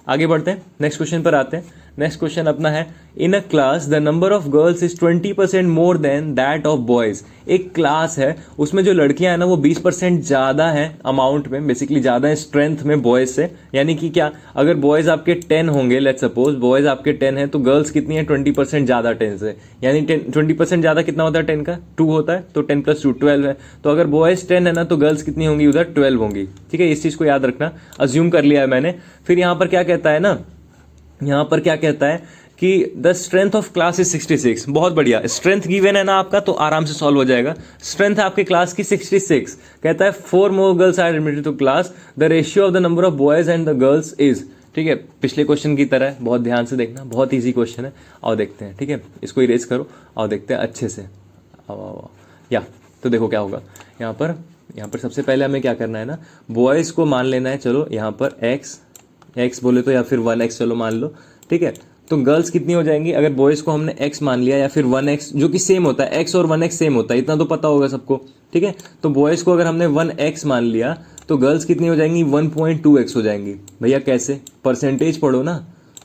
आगे बढ़ते हैं, नेक्स्ट क्वेश्चन पर आते हैं। नेक्स्ट क्वेश्चन अपना है, in a class the number of girls is 20% more than that of boys. एक क्लास है, उसमें जो लड़कियां हैं ना वो 20% ज़्यादा हैं अमाउंट में, बेसिकली ज़्यादा है स्ट्रेंथ में बॉयज़ से। यानी कि क्या, अगर बॉयज़ आपके 10 होंगे, लेट्स सपोज बॉयज़ आपके 10 हैं, तो गर्ल्स कितनी है 20% ज़्यादा 10 से। यानी 20% ज़्यादा कितना होता है 10 का, 2 होता है, तो 10 + 2 12 है। तो अगर बॉयज़ 10 है ना तो गर्ल्स कितनी होंगी उधर 12 होंगी। ठीक है, इस चीज़ को याद रखना, अज्यूम कर लिया है मैंने। फिर यहाँ पर क्या कहता है ना, यहाँ पर क्या कहता है कि the strength of class is 66। बहुत बढ़िया, स्ट्रेंथ गिवन है ना आपका तो आराम से सॉल्व हो जाएगा। स्ट्रेंथ है आपके क्लास की 66। कहता है 4 more girls are admitted to class, the ratio of the number of boys and the girls is. ठीक है, पिछले क्वेश्चन की तरह बहुत ध्यान से देखना, बहुत ईजी क्वेश्चन है। आओ देखते हैं, ठीक है, इसको इरेज करो, आओ देखते हैं अच्छे से। आओ या तो देखो क्या होगा यहाँ पर सबसे पहले हमें क्या करना है ना, बॉयज़ को मान लेना है। चलो यहाँ पर एक्स बोले तो, या फिर 1x चलो मान लो, ठीक है। तो गर्ल्स कितनी हो जाएंगी, अगर बॉयज़ को हमने x मान लिया या फिर 1x, जो कि सेम होता है, x और 1x सेम होता है, इतना तो पता होगा सबको। ठीक है, तो बॉयज़ को अगर हमने 1x मान लिया तो गर्ल्स कितनी हो जाएंगी 1.2x हो जाएंगी। भैया कैसे, परसेंटेज पढ़ो ना,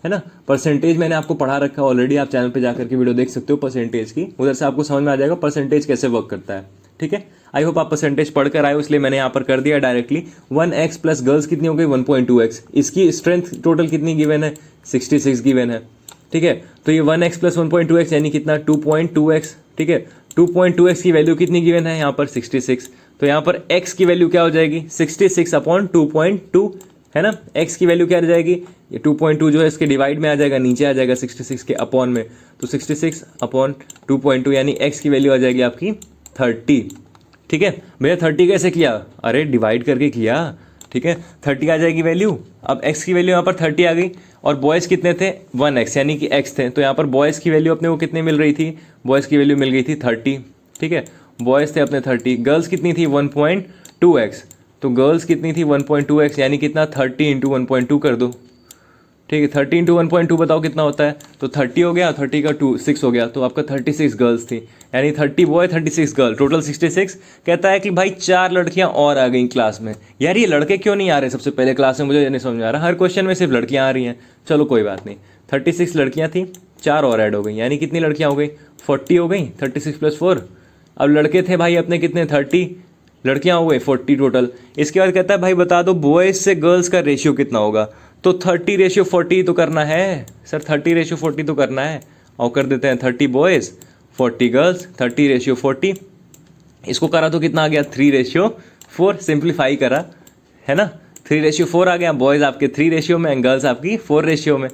है ना। परसेंटेज मैंने आपको पढ़ा रखा है ऑलरेडी, आप चैनल पे जाकर के वीडियो देख सकते हो परसेंटेज की, उधर से आपको समझ में आ जाएगा परसेंटेज कैसे वर्क करता है। ठीक है, आई होप आप परसेंटेज पढ़ कर आए हो, इसलिए मैंने यहाँ पर कर दिया डायरेक्टली। 1x प्लस गर्ल्स कितनी हो गई 1.2x। इसकी स्ट्रेंथ टोटल कितनी गिवन है 66 गिवन है। ठीक है, तो ये 1x प्लस 1.2x यानी कितना 2.2x। ठीक है, 2.2x की वैल्यू कितनी गिवन है यहाँ पर 66। तो यहाँ पर x की वैल्यू क्या हो जाएगी 66/2.2, है ना। x की वैल्यू क्या आ जाएगी, ये 2.2 जो है इसके डिवाइड में आ जाएगा, नीचे आ जाएगा 66 के अपॉन में, तो 66/2.2 यानी x की वैल्यू आ जाएगी आपकी 30। ठीक है भैया 30 कैसे किया, अरे डिवाइड करके किया। ठीक है, 30 आ जाएगी वैल्यू। अब x की वैल्यू यहाँ पर 30 आ गई, और बॉयज़ कितने थे 1x यानी कि x थे, तो यहाँ पर बॉयज़ की वैल्यू अपने को कितनी मिल रही थी, बॉयज़ की वैल्यू मिल गई थी 30। ठीक है, बॉयज़ थे अपने 30, गर्ल्स कितनी थी 1.2x, तो गर्ल्स कितनी थी 1.2x यानी कितना 30 × 1.2 कर दो। ठीक है, 30 × 1.2 बताओ कितना होता है, तो 30 हो गया, 30 का 6 हो गया, तो आपका 36 गर्ल्स थी, यानी 30 बॉय 36 गर्ल, टोटल 66। कहता है कि भाई 4 लड़कियां और आ गई क्लास में। यार ये लड़के क्यों नहीं आ रहे सबसे पहले क्लास में, मुझे ये नहीं समझ में आ रहा। हर क्वेश्चन में सिर्फ लड़कियां आ रही हैं, चलो कोई बात नहीं। 36 लड़कियां थी, 4 और ऐड हो गई, यानी कितनी लड़कियां हो गई 40 हो गई, 36 + 4। अब लड़के थे भाई अपने कितने 30, लड़कियां हो गई 40 टोटल। इसके बाद कहता है भाई बता दो बॉयज़ से गर्ल्स का रेशियो कितना होगा, तो 30:40 तो करना है सर, 30:40 तो करना है, और कर देते हैं 30 बॉयज़ 40 गर्ल्स, 30:40। इसको करा तो कितना आ गया 3:4, सिंप्लीफाई करा, है ना। 3:4 आ गया, बॉयज़ आपके 3 रेशियो में, गर्ल्स आपकी 4 रेशियो में,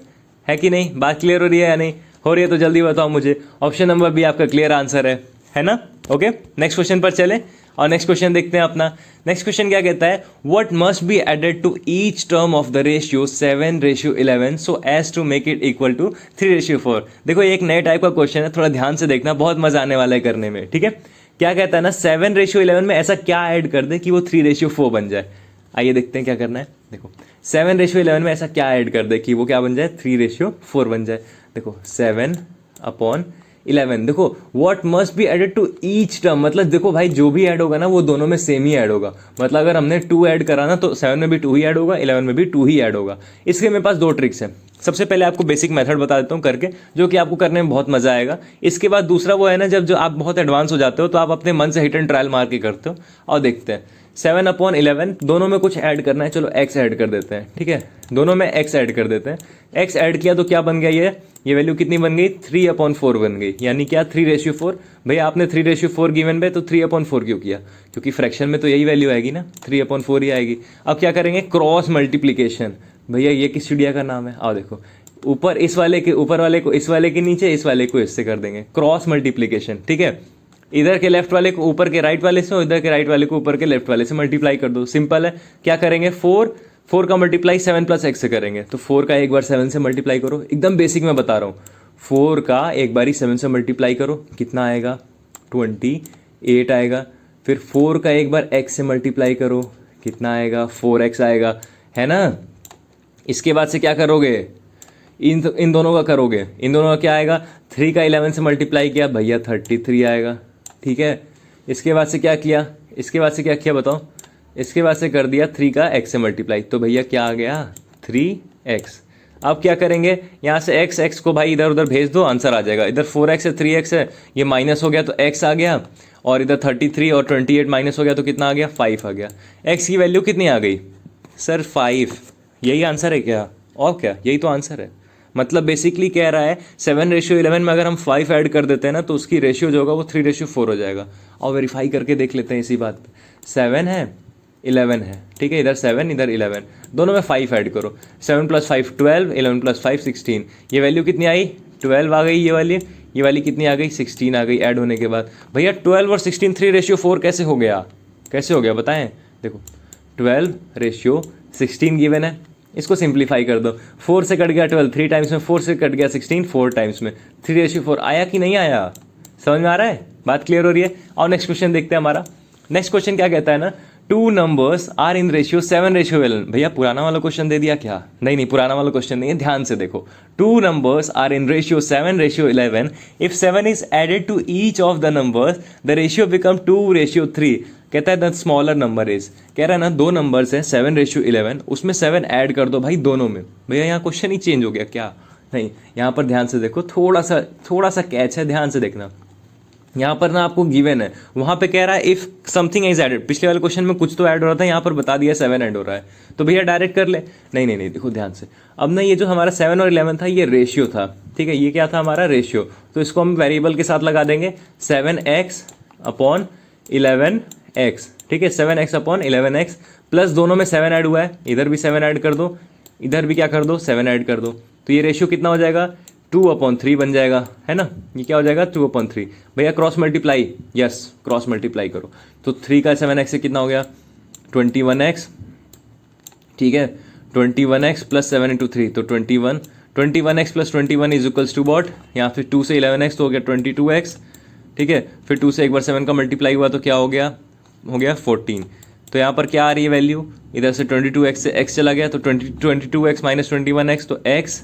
है कि नहीं। बात क्लियर हो रही है या नहीं हो रही है, तो जल्दी बताओ मुझे। ऑप्शन नंबर बी आपका क्लियर आंसर है ना। ओके, नेक्स्ट क्वेश्चन पर चले, और नेक्स्ट क्वेश्चन देखते हैं अपना। नेक्स्ट क्वेश्चन क्या कहता है, what must be added to each term of the ratio 7:11 so as to make it equal to 3:4। देखो ये एक नए टाइप का क्वेश्चन है, थोड़ा ध्यान से देखना, बहुत मजा आने वाला है करने में। ठीक है, क्या कहता है ना 7:11 में ऐसा क्या ऐड कर दे कि वो 3:4 बन जाए। आइए देखते हैं क्या करना है। देखो 7:11 में ऐसा क्या ऐड कर दे कि वो क्या बन जाए 3:4 बन जाए। देखो 7/11, देखो what must be added to each term, मतलब देखो भाई जो भी ऐड होगा ना वो दोनों में सेम ही ऐड होगा। मतलब अगर हमने 2 ऐड करा ना तो 7 में भी 2 ही ऐड होगा, 11 में भी 2 ही ऐड होगा। इसके मेरे पास 2 ट्रिक्स हैं। सबसे पहले आपको बेसिक मेथड बता देता हूँ करके, जो कि आपको करने में बहुत मजा आएगा। इसके बाद दूसरा वो है ना, जब जो आप बहुत एडवांस हो जाते हो तो आप अपने मन से हिट एंड ट्रायल मार के करते हो। और देखते हैं 7/11 दोनों में कुछ ऐड करना है, चलो x ऐड कर देते हैं। ठीक है, दोनों में x ऐड कर देते हैं। x ऐड किया तो क्या बन गया, ये वैल्यू कितनी बन गई 3/4 बन गई, यानी क्या 3:4। भैया आपने 3:4 गिवन पे तो 3/4 क्यों किया, क्योंकि फ्रैक्शन में तो यही वैल्यू आएगी ना, 3/4 ही आएगी। अब क्या करेंगे क्रॉस मल्टीप्लीकेशन। भैया ये किस चिड़िया का नाम है, आओ देखो, ऊपर इस वाले के ऊपर वाले को इस वाले के नीचे, इस वाले को इससे कर देंगे क्रॉस मल्टीप्लीकेशन। ठीक है, इधर के लेफ्ट वाले को ऊपर के राइट वाले से और इधर के राइट वाले को ऊपर के लेफ्ट वाले से मल्टीप्लाई कर दो, सिंपल है। क्या करेंगे 4 का मल्टीप्लाई 7 + x से करेंगे, तो 4 का एक बार 7 से मल्टीप्लाई करो, एकदम बेसिक में बता रहा हूँ। 4 का एक बारी 7 से मल्टीप्लाई करो, कितना आएगा 28 आएगा। फिर 4 का एक बार x से मल्टीप्लाई करो, कितना आएगा 4x आएगा, है ना। इसके बाद से क्या करोगे, इन दोनों का करोगे, इन दोनों का क्या आएगा, 3 का 11 से मल्टीप्लाई किया भैया 33 आएगा। ठीक है, इसके बाद से क्या किया, इसके बाद से क्या किया बताओ, इसके बाद से कर दिया 3 का x से मल्टीप्लाई, तो भैया क्या आ गया 3x। अब क्या करेंगे, यहाँ से x को भाई इधर उधर भेज दो, आंसर आ जाएगा। इधर 4x है 3x है, ये माइनस हो गया तो x आ गया, और इधर 33 और 28 माइनस हो गया तो कितना आ गया 5 आ गया। x की वैल्यू कितनी आ गई सर 5, यही आंसर है क्या, और क्या, यही तो आंसर है। मतलब बेसिकली कह रहा है 7:11 में अगर हम 5 ऐड कर देते हैं ना तो उसकी रेशियो जो होगा वो 3:4 हो जाएगा। और वेरीफाई करके देख लेते हैं इसी बात पे, 7 है 11 है, ठीक है, इधर 7 इधर 11, दोनों में 5 ऐड करो, 7 + 5 12, 11 + 5 16, ये वैल्यू कितनी आई 12 आ गई, ये वाली कितनी आ गई 16 आ गई ऐड होने के बाद। भैया 12 और 16 3:4 कैसे हो गया, कैसे हो गया बताएं। देखो 12:16 गिवन है, इसको सिंप्लीफाई कर दो, 4 से कट गया 12 3 टाइम्स में, 4 से कट गया 16 4 टाइम्स में, 3:4 आया कि नहीं आया, समझ में आ रहा है, बात क्लियर हो रही है। और नेक्स्ट क्वेश्चन देखते हैं हमारा। नेक्स्ट क्वेश्चन क्या कहता है ना, 2 नंबर्स आर इन रेशियो 7:11। भैया पुराना वाला क्वेश्चन दे दिया क्या, नहीं पुराना वाला क्वेश्चन नहीं है, ध्यान से देखो। 2 numbers are in ratio 7:11, if 7 is added to each of the numbers the ratio become 2:3। कहता है द स्मॉलर नंबर इज, कह रहा है ना 2 नंबर्स हैं 7:11, उसमें 7 ऐड कर दो भाई दोनों में। भैया यहाँ क्वेश्चन ही चेंज हो गया क्या, नहीं, यहाँ पर ध्यान से देखो, थोड़ा सा कैच है, ध्यान से देखना। यहाँ पर ना आपको गिवन है, वहाँ पे कह रहा है इफ समथिंग इज एडेड, पिछले वाले क्वेश्चन में कुछ तो ऐड हो रहा था, यहाँ पर बता दिया 7 ऐड हो रहा है, तो भैया डायरेक्ट कर ले। नहीं, देखो ध्यान से, अब ना ये जो हमारा 7 और 11 था ये रेशियो था, ठीक है, ये क्या था हमारा रेशियो, तो इसको हम वेरिएबल के साथ लगा देंगे 7x/11x, ठीक है, 7x/11x प्लस दोनों में 7 ऐड हुआ है, इधर भी 7 ऐड कर दो, इधर भी क्या कर दो 7 ऐड कर दो, तो ये रेशियो कितना हो जाएगा 2/3 बन जाएगा, है ना, ये क्या हो जाएगा 2/3। भैया cross multiply, yes cross multiply करो, तो 3 का 7x से कितना हो गया 21x, ठीक है, 21x प्लस 7 × 3 तो 21x plus 21 is equals to what, यहाँ फिर 2 से 11x तो हो गया 22x, ठीक है, फिर 2 से एक बार 7 का मल्टीप्लाई हुआ तो क्या हो गया 14। तो यहाँ पर क्या आ रही है वैल्यू, इधर से 22x से x चला गया तो 22x माइनस 21x, तो x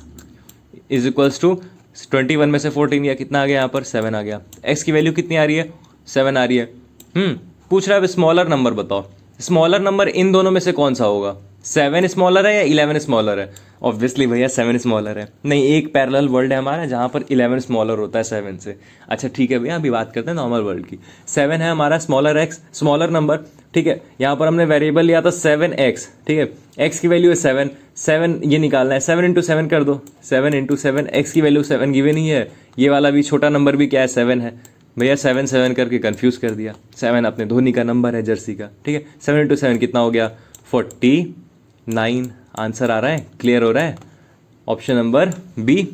इज इक्वल्स टू 21 में से 14 या कितना आ गया यहाँ पर 7 आ गया। x की वैल्यू कितनी आ रही है 7 आ रही है। पूछ रहा है स्मॉलर नंबर बताओ, स्मॉलर नंबर इन दोनों में से कौन सा होगा, 7 स्मॉलर है या 11 स्मॉलर है। ऑब्वियसली भैया 7 स्मॉलर है, नहीं एक पैरेलल वर्ल्ड है हमारा जहाँ पर 11 स्मॉलर होता है 7 से। अच्छा ठीक है भैया, अभी बात करते हैं नॉर्मल वर्ल्ड की। 7 है हमारा स्मॉलर x, स्मॉलर नंबर, ठीक है, यहाँ पर हमने वेरिएबल लिया था 7x, ठीक है, x की वैल्यू है 7 ये निकालना है, 7 × 7 कर दो, 7 × 7, x की वैल्यू 7 गिवन ही है, ये वाला भी छोटा नंबर भी क्या है 7 है। भैया 7 करके कंफ्यूज कर दिया, 7 अपने धोनी का नंबर है जर्सी का, ठीक है, 7 × 7 कितना हो गया 49। आंसर आ रहा है, क्लियर हो रहा है, ऑप्शन नंबर बी।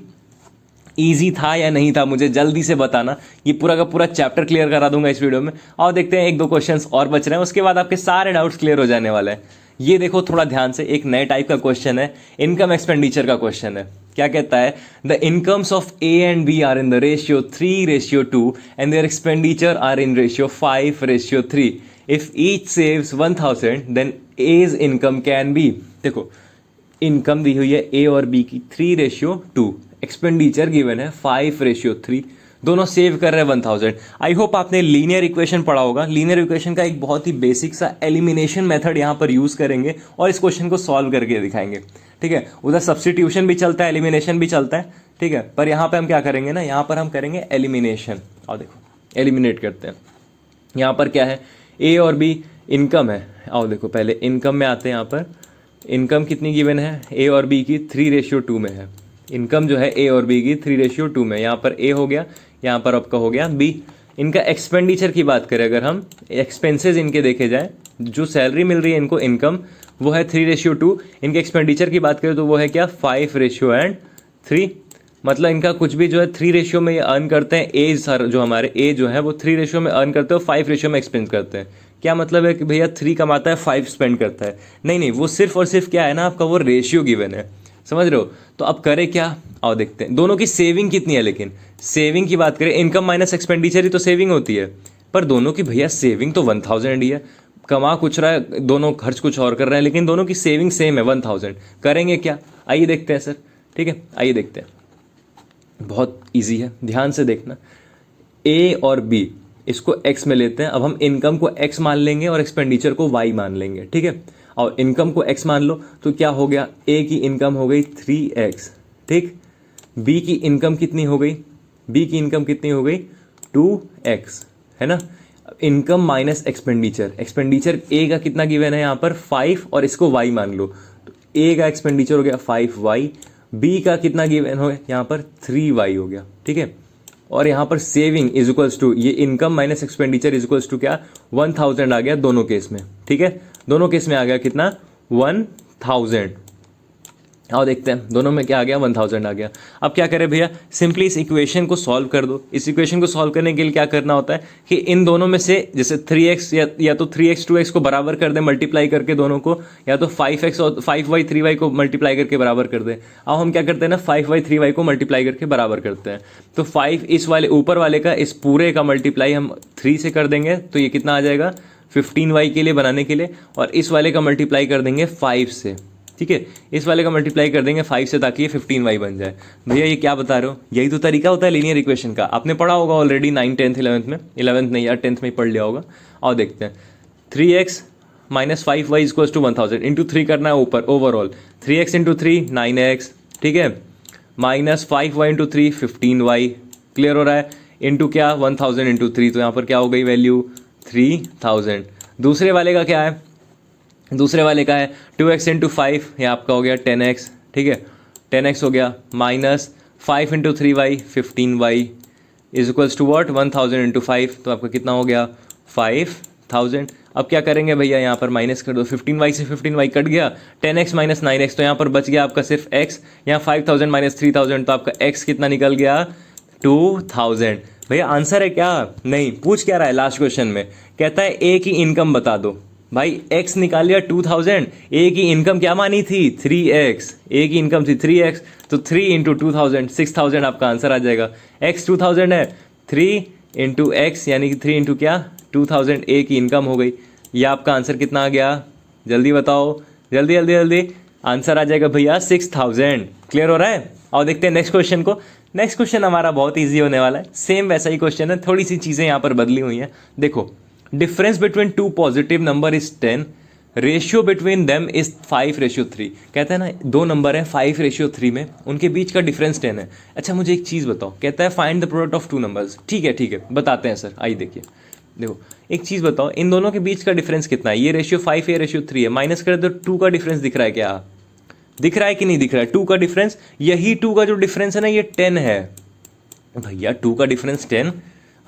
इजी था या नहीं था मुझे जल्दी से बताना, ये पूरा का पूरा चैप्टर क्लियर करा दूंगा इस वीडियो में। और देखते हैं 1-2 क्वेश्चंस और बच रहे हैं, उसके बाद आपके सारे डाउट्स क्लियर हो जाने वाले हैं। ये देखो थोड़ा ध्यान से, एक नए टाइप का क्वेश्चन है, इनकम एक्सपेंडिचर का क्वेश्चन है। क्या कहता है, the incomes of A and B are in the ratio 3:2 and their expenditure are in ratio 5:3। If each saves 1000 then A's income can be. देखो इनकम दी हुई है ए और बी की 3:2, एक्सपेंडिचर गिवन है 5:3, दोनों सेव कर रहे हैं 1000। आई होप आपने लीनियर इक्वेशन पढ़ा होगा, लीनियर इक्वेशन का एक बहुत ही बेसिक सा एलिमिनेशन मेथड यहाँ पर यूज करेंगे और इस क्वेश्चन को सॉल्व करके दिखाएंगे, ठीक है। उधर सब्स्टिट्यूशन भी चलता है, एलिमिनेशन भी चलता है, ठीक है, पर यहाँ पे हम क्या करेंगे ना, यहाँ पर हम करेंगे एलिमिनेशन। और देखो एलिमिनेट करते हैं, यहाँ पर क्या है ए और बी इनकम है, आओ देखो पहले इनकम में आते हैं। यहाँ पर इनकम कितनी गिवन है ए और बी की 3:2 में है, इनकम जो है ए और बी की 3:2 में, यहाँ पर ए हो गया, यहाँ पर आपका हो गया बी। इनका एक्सपेंडिचर की बात करें अगर हम, एक्सपेंसेस इनके देखे जाए, जो सैलरी मिल रही है इनको इनकम वो है 3:2, इनके एक्सपेंडिचर की बात करें तो वो है क्या 5:3। मतलब इनका कुछ भी जो है 3 में ये अर्न करते हैं, ए सर जो हमारे ए जो है वो 3 में अर्न करते हैं और 5 में एक्सपेंड करते हैं। क्या मतलब है कि भैया 3 कमाता है 5 स्पेंड करता है, नहीं वो सिर्फ और सिर्फ क्या है ना, आपका वो रेशियो गिवन है, समझ रहे हो। तो अब करें क्या, आओ देखते हैं दोनों की सेविंग कितनी है। लेकिन सेविंग की बात करें, इनकम माइनस एक्सपेंडिचर ही तो सेविंग होती है, पर दोनों की भैया सेविंग तो 1000 ही है। कमा कुछ रहा है, दोनों खर्च कुछ और कर रहे हैं, लेकिन दोनों की सेविंग सेम है 1000। करेंगे क्या, आइए देखते हैं सर। ठीक है, आइए देखते हैं। बहुत इजी है, ध्यान से देखना। ए और बी इसको एक्स में लेते हैं। अब हम इनकम को एक्स मान लेंगे और एक्सपेंडिचर को वाई मान लेंगे। ठीक है, और इनकम को एक्स मान लो तो क्या हो गया, ए की इनकम हो गई 3x। ठीक, बी की इनकम कितनी हो गई, बी की इनकम कितनी हो गई 2x, है ना। इनकम माइनस एक्सपेंडिचर, एक्सपेंडिचर ए का कितना गिवन है यहाँ पर 5 और इसको y मान लो, तो ए का एक्सपेंडिचर हो गया 5y, बी का कितना गिवन हो यहाँ पर 3y हो गया। ठीक है, और यहाँ पर सेविंग इज इक्वल्स टू, ये income minus expenditure is equals to क्या 1000 आ गया दोनों केस में। ठीक है, दोनों केस में आ गया कितना 1000। आओ देखते हैं दोनों में क्या आ गया 1000 आ गया। अब क्या करें भैया, सिंपली इस इक्वेशन को सॉल्व कर दो। इस इक्वेशन को सॉल्व करने के लिए क्या करना होता है कि इन दोनों में से जैसे 3x या तो 3x 2x को बराबर कर दें मल्टीप्लाई करके दोनों को, या तो 5x और 5y 3y को मल्टीप्लाई करके बराबर कर दें। अब हम क्या करते हैं ना 5y 3y को मल्टीप्लाई करके बराबर करते हैं। तो 5 इस वाले ऊपर वाले का इस पूरे का मल्टीप्लाई हम 3 से कर देंगे तो ये कितना आ जाएगा 15y के लिए बनाने के लिए, और इस वाले का मल्टीप्लाई कर देंगे 5 से। ठीक है, इस वाले का मल्टीप्लाई कर देंगे 5 से ताकि ये 15y बन जाए। भैया ये क्या बता रहे हो, यही तो तरीका होता है लीनियर इक्वेशन का। आपने पढ़ा होगा ऑलरेडी 9th 10th 11th में, 11th नहीं यार 10th में ही पढ़ लिया होगा। और देखते हैं 3x minus 5y equals to 1000 into 3 करना है ऊपर ओवरऑल, 3x इंटू 3 9x। ठीक है, minus 5y into 3 15y, clear हो रहा है, इंटू क्या 1000 इंटू 3, तो यहाँ पर क्या हो गई वैल्यू 3000। दूसरे वाले का क्या है, दूसरे वाले का है 2x इंटू 5, ये आपका हो गया 10x। ठीक है, 10x हो गया, minus 5 into 3y 15y is equals to what 1000 into 5, तो आपका कितना हो गया 5000। अब क्या करेंगे भैया, यहाँ पर माइनस कर दो, 15y से 15y कट गया, 10x माइनस 9x, तो यहाँ पर बच गया आपका सिर्फ x। यहाँ 5000 माइनस 3000, तो आपका x कितना निकल गया 2000। भैया आंसर है क्या, नहीं, पूछ क्या रहा है लास्ट क्वेश्चन में, कहता है ए की इनकम बता दो। भाई x निकाल लिया 2000, ए की इनकम क्या मानी थी 3x, ए की इनकम थी 3x, तो 3 इंटू 2000 6000 आपका आंसर आ जाएगा। x 2000 है, 3 इंटू एक्स यानी कि 3 इंटू क्या 2000, ए की इनकम हो गई। ये आपका आंसर कितना आ गया, जल्दी बताओ, जल्दी जल्दी जल्दी, आंसर आ जाएगा भैया 6000। क्लियर हो रहा है। और देखते हैं नेक्स्ट क्वेश्चन को। नेक्स्ट क्वेश्चन हमारा बहुत ईजी होने वाला है, सेम वैसा ही क्वेश्चन है, थोड़ी सी चीज़ें यहाँ पर बदली हुई हैं। देखो, difference between two positive number is 10, ratio between them is 5:3। कहता है ना दो नंबर है 5:3 में, उनके बीच का डिफरेंस 10 है। अच्छा मुझे एक चीज़ बताओ, कहता है find the product of two numbers. ठीक है बताते हैं सर, आइए देखिए। देखो एक चीज़ बताओ, इन दोनों के बीच का डिफरेंस कितना है, ये रेशियो 5 है, रेशियो 3 है, माइनस कर दो 2 का डिफरेंस दिख रहा है क्या, दिख रहा है कि नहीं दिख रहा है 2 का डिफरेंस, यही 2 का जो डिफरेंस है ना ये 10 है। भैया 2 का डिफरेंस 10,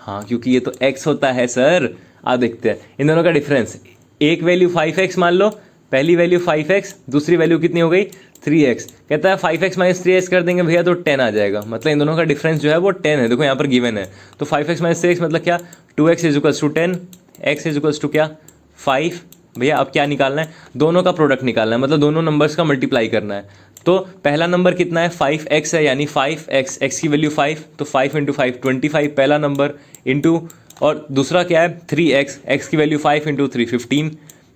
हाँ क्योंकि ये तो x होता है सर। आप देखते हैं इन दोनों का डिफरेंस, एक वैल्यू 5x मान लो, पहली वैल्यू 5x, दूसरी वैल्यू कितनी हो गई 3x। कहता है 5x माइनस 3x कर देंगे भैया तो 10 आ जाएगा, मतलब इन दोनों का डिफरेंस जो है वो 10 है। देखो यहाँ पर गिवन है, तो 5x माइनस 3x मतलब क्या 2x is equals to 10, x is equals to क्या 5। भैया अब क्या निकालना है, दोनों का प्रोडक्ट निकालना है, मतलब दोनों नंबर्स का मल्टीप्लाई करना है। तो पहला नंबर कितना है 5x है, यानी 5x, x की वैल्यू 5, तो 5 इंटू 5 25 पहला नंबर, इंटू और दूसरा क्या है 3x, x की वैल्यू 5 इंटू 3 15,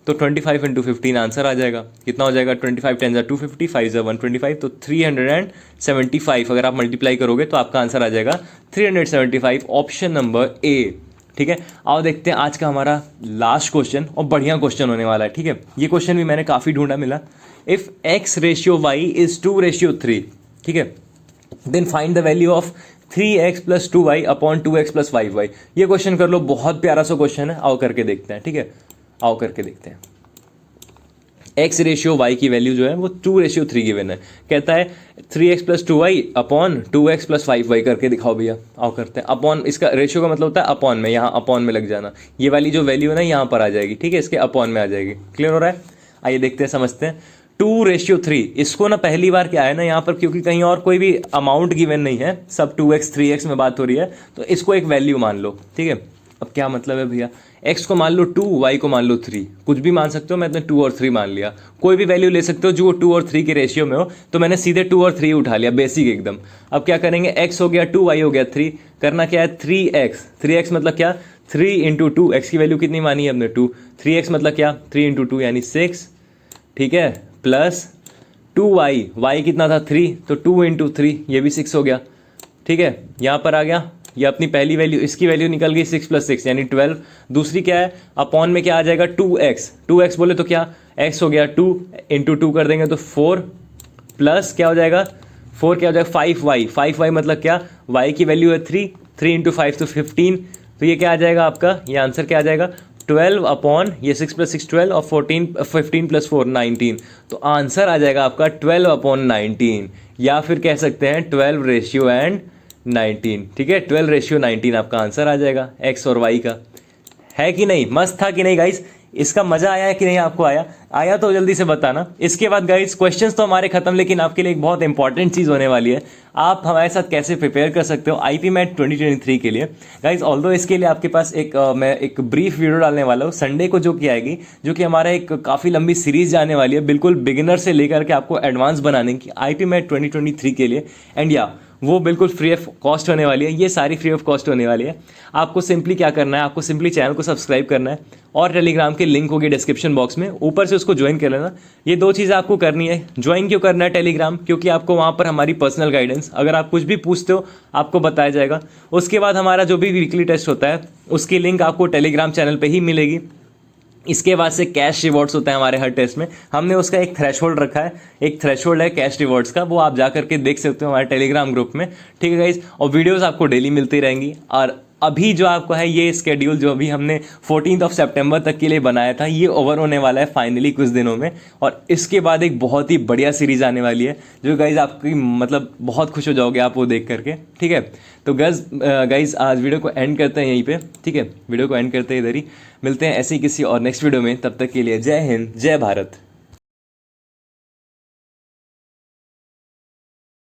तो 25 इंटू 15 आंसर आ जाएगा। कितना हो जाएगा 25 10 250, 5 125, तो 375। अगर आप मल्टीप्लाई करोगे तो आपका आंसर आ जाएगा 375, ऑप्शन नंबर ए। ठीक है, आओ देखते हैं आज का हमारा लास्ट क्वेश्चन, और बढ़िया क्वेश्चन होने वाला है। ठीक है, ये क्वेश्चन भी मैंने काफ़ी ढूंढा मिला। If x ratio y is 2:3, ठीक है, then find the value of 3x plus 2y upon 2x plus 5y। ये क्वेश्चन कर लो, बहुत प्यारा सा क्वेश्चन है, आओ करके देखते हैं। ठीक है, आओ करके देखते हैं। x रेशियो y की वैल्यू जो है वो 2:3 गिवन है, कहता है 3x plus 2y upon 2x plus 5y करके दिखाओ भैया। आओ करते हैं। अपॉन, इसका रेशियो का मतलब होता है अपॉन में, यहाँ अपॉन में लग जाना, ये वाली जो वैल्यू है ना यहाँ पर आ जाएगी। ठीक है, इसके अपॉन में आ जाएगी। क्लियर हो रहा है। आइए देखते हैं, समझते हैं। 2:3, इसको ना पहली बार क्या है ना यहाँ पर, क्योंकि कहीं और कोई भी अमाउंट गिवन नहीं है, सब 2x 3x में बात हो रही है, तो इसको एक वैल्यू मान लो। ठीक है, अब क्या मतलब है भैया, x को मान लो 2, y को मान लो 3, कुछ भी मान सकते हो, मैंने 2 और 3 मान लिया, कोई भी वैल्यू ले सकते हो जो 2 और 3 के रेशियो में हो, तो मैंने सीधे 2 और 3 उठा लिया, बेसिक एकदम। अब क्या करेंगे, x हो गया 2, y हो गया 3, करना क्या है 3x मतलब क्या 3 × 2, x की वैल्यू कितनी मानी है हमने 2, 3x मतलब क्या 3 × 2 यानी 6, ठीक है, प्लस 2y, y कितना था 3, तो 2 × 3 ये भी 6 हो गया, ठीक है। यहाँ पर आ गया, ये अपनी पहली वैल्यू, इसकी वैल्यू निकल गई 6 + 6 यानी 12। दूसरी क्या है, अपॉन में क्या आ जाएगा 2x बोले तो क्या x हो गया, 2 × 2 कर देंगे तो 4 प्लस क्या हो जाएगा 4 क्या हो जाएगा 5y, 5y मतलब क्या, y की वैल्यू है 3, 3 × 5 तो 15, तो ये क्या आ जाएगा आपका, ये आंसर क्या आ जाएगा 12 अपॉन ये 6 + 6 12 और 15 + 4 19, तो आंसर आ जाएगा आपका 12/19, या फिर कह सकते हैं 12:19, ठीक है, 12:19 आपका आंसर आ जाएगा x और y का। है कि नहीं, मस्त था कि नहीं गाइस, इसका मजा आया है कि नहीं, आपको आया तो जल्दी से बताना। इसके बाद गाइस क्वेश्चंस तो हमारे खत्म, लेकिन आपके लिए एक बहुत इंपॉर्टेंट चीज़ होने वाली है, आप हमारे साथ कैसे प्रिपेयर कर सकते हो आईपी मैट 2023 के लिए गाइस। ऑल्दो इसके लिए आपके पास मैं एक ब्रीफ वीडियो डालने वाला हूँ संडे को, जो कि आएगी, जो कि हमारा एक काफ़ी लंबी सीरीज जाने वाली है, बिल्कुल बिगिनर से लेकर के आपको एडवांस बनाने की आईपी मैट 2023 के लिए। एंड या वो बिल्कुल फ्री ऑफ कॉस्ट होने वाली है, ये सारी फ्री ऑफ कॉस्ट होने वाली है। आपको सिंपली क्या करना है, आपको सिंपली चैनल को सब्सक्राइब करना है और टेलीग्राम के लिंक होगी डिस्क्रिप्शन बॉक्स में, ऊपर से उसको ज्वाइन कर लेना। ये 2 चीज़ें आपको करनी है। ज्वाइन क्यों करना है टेलीग्राम, क्योंकि आपको वहाँ पर हमारी पर्सनल गाइडेंस, अगर आप कुछ भी पूछते हो आपको बताया जाएगा। उसके बाद हमारा जो भी वीकली टेस्ट होता है उसकी लिंक आपको टेलीग्राम चैनल पर ही मिलेगी। इसके बाद से कैश रिवॉर्ड्स होता है हमारे हर टेस्ट में, हमने उसका एक थ्रेशोल्ड रखा है, एक थ्रेशोल्ड है कैश रिवॉर्ड्स का, वो आप जा करके देख सकते हो हमारे टेलीग्राम ग्रुप में, ठीक है गाइज। और वीडियोस आपको डेली मिलती रहेंगी। और अभी जो आपको है ये स्केड्यूल जो अभी हमने 14 सितंबर तक के लिए बनाया था, ये ओवर होने वाला है फाइनली कुछ दिनों में, और इसके बाद एक बहुत ही बढ़िया सीरीज आने वाली है जो गाइज आपकी मतलब बहुत खुश हो जाओगे आप वो देख करके, ठीक है। तो गाइज आज वीडियो को एंड करते हैं यहीं पे, ठीक है, वीडियो को एंड करते हैं इधर ही, मिलते हैं ऐसे ही किसी और नेक्स्ट वीडियो में, तब तक के लिए जय हिंद जय भारत।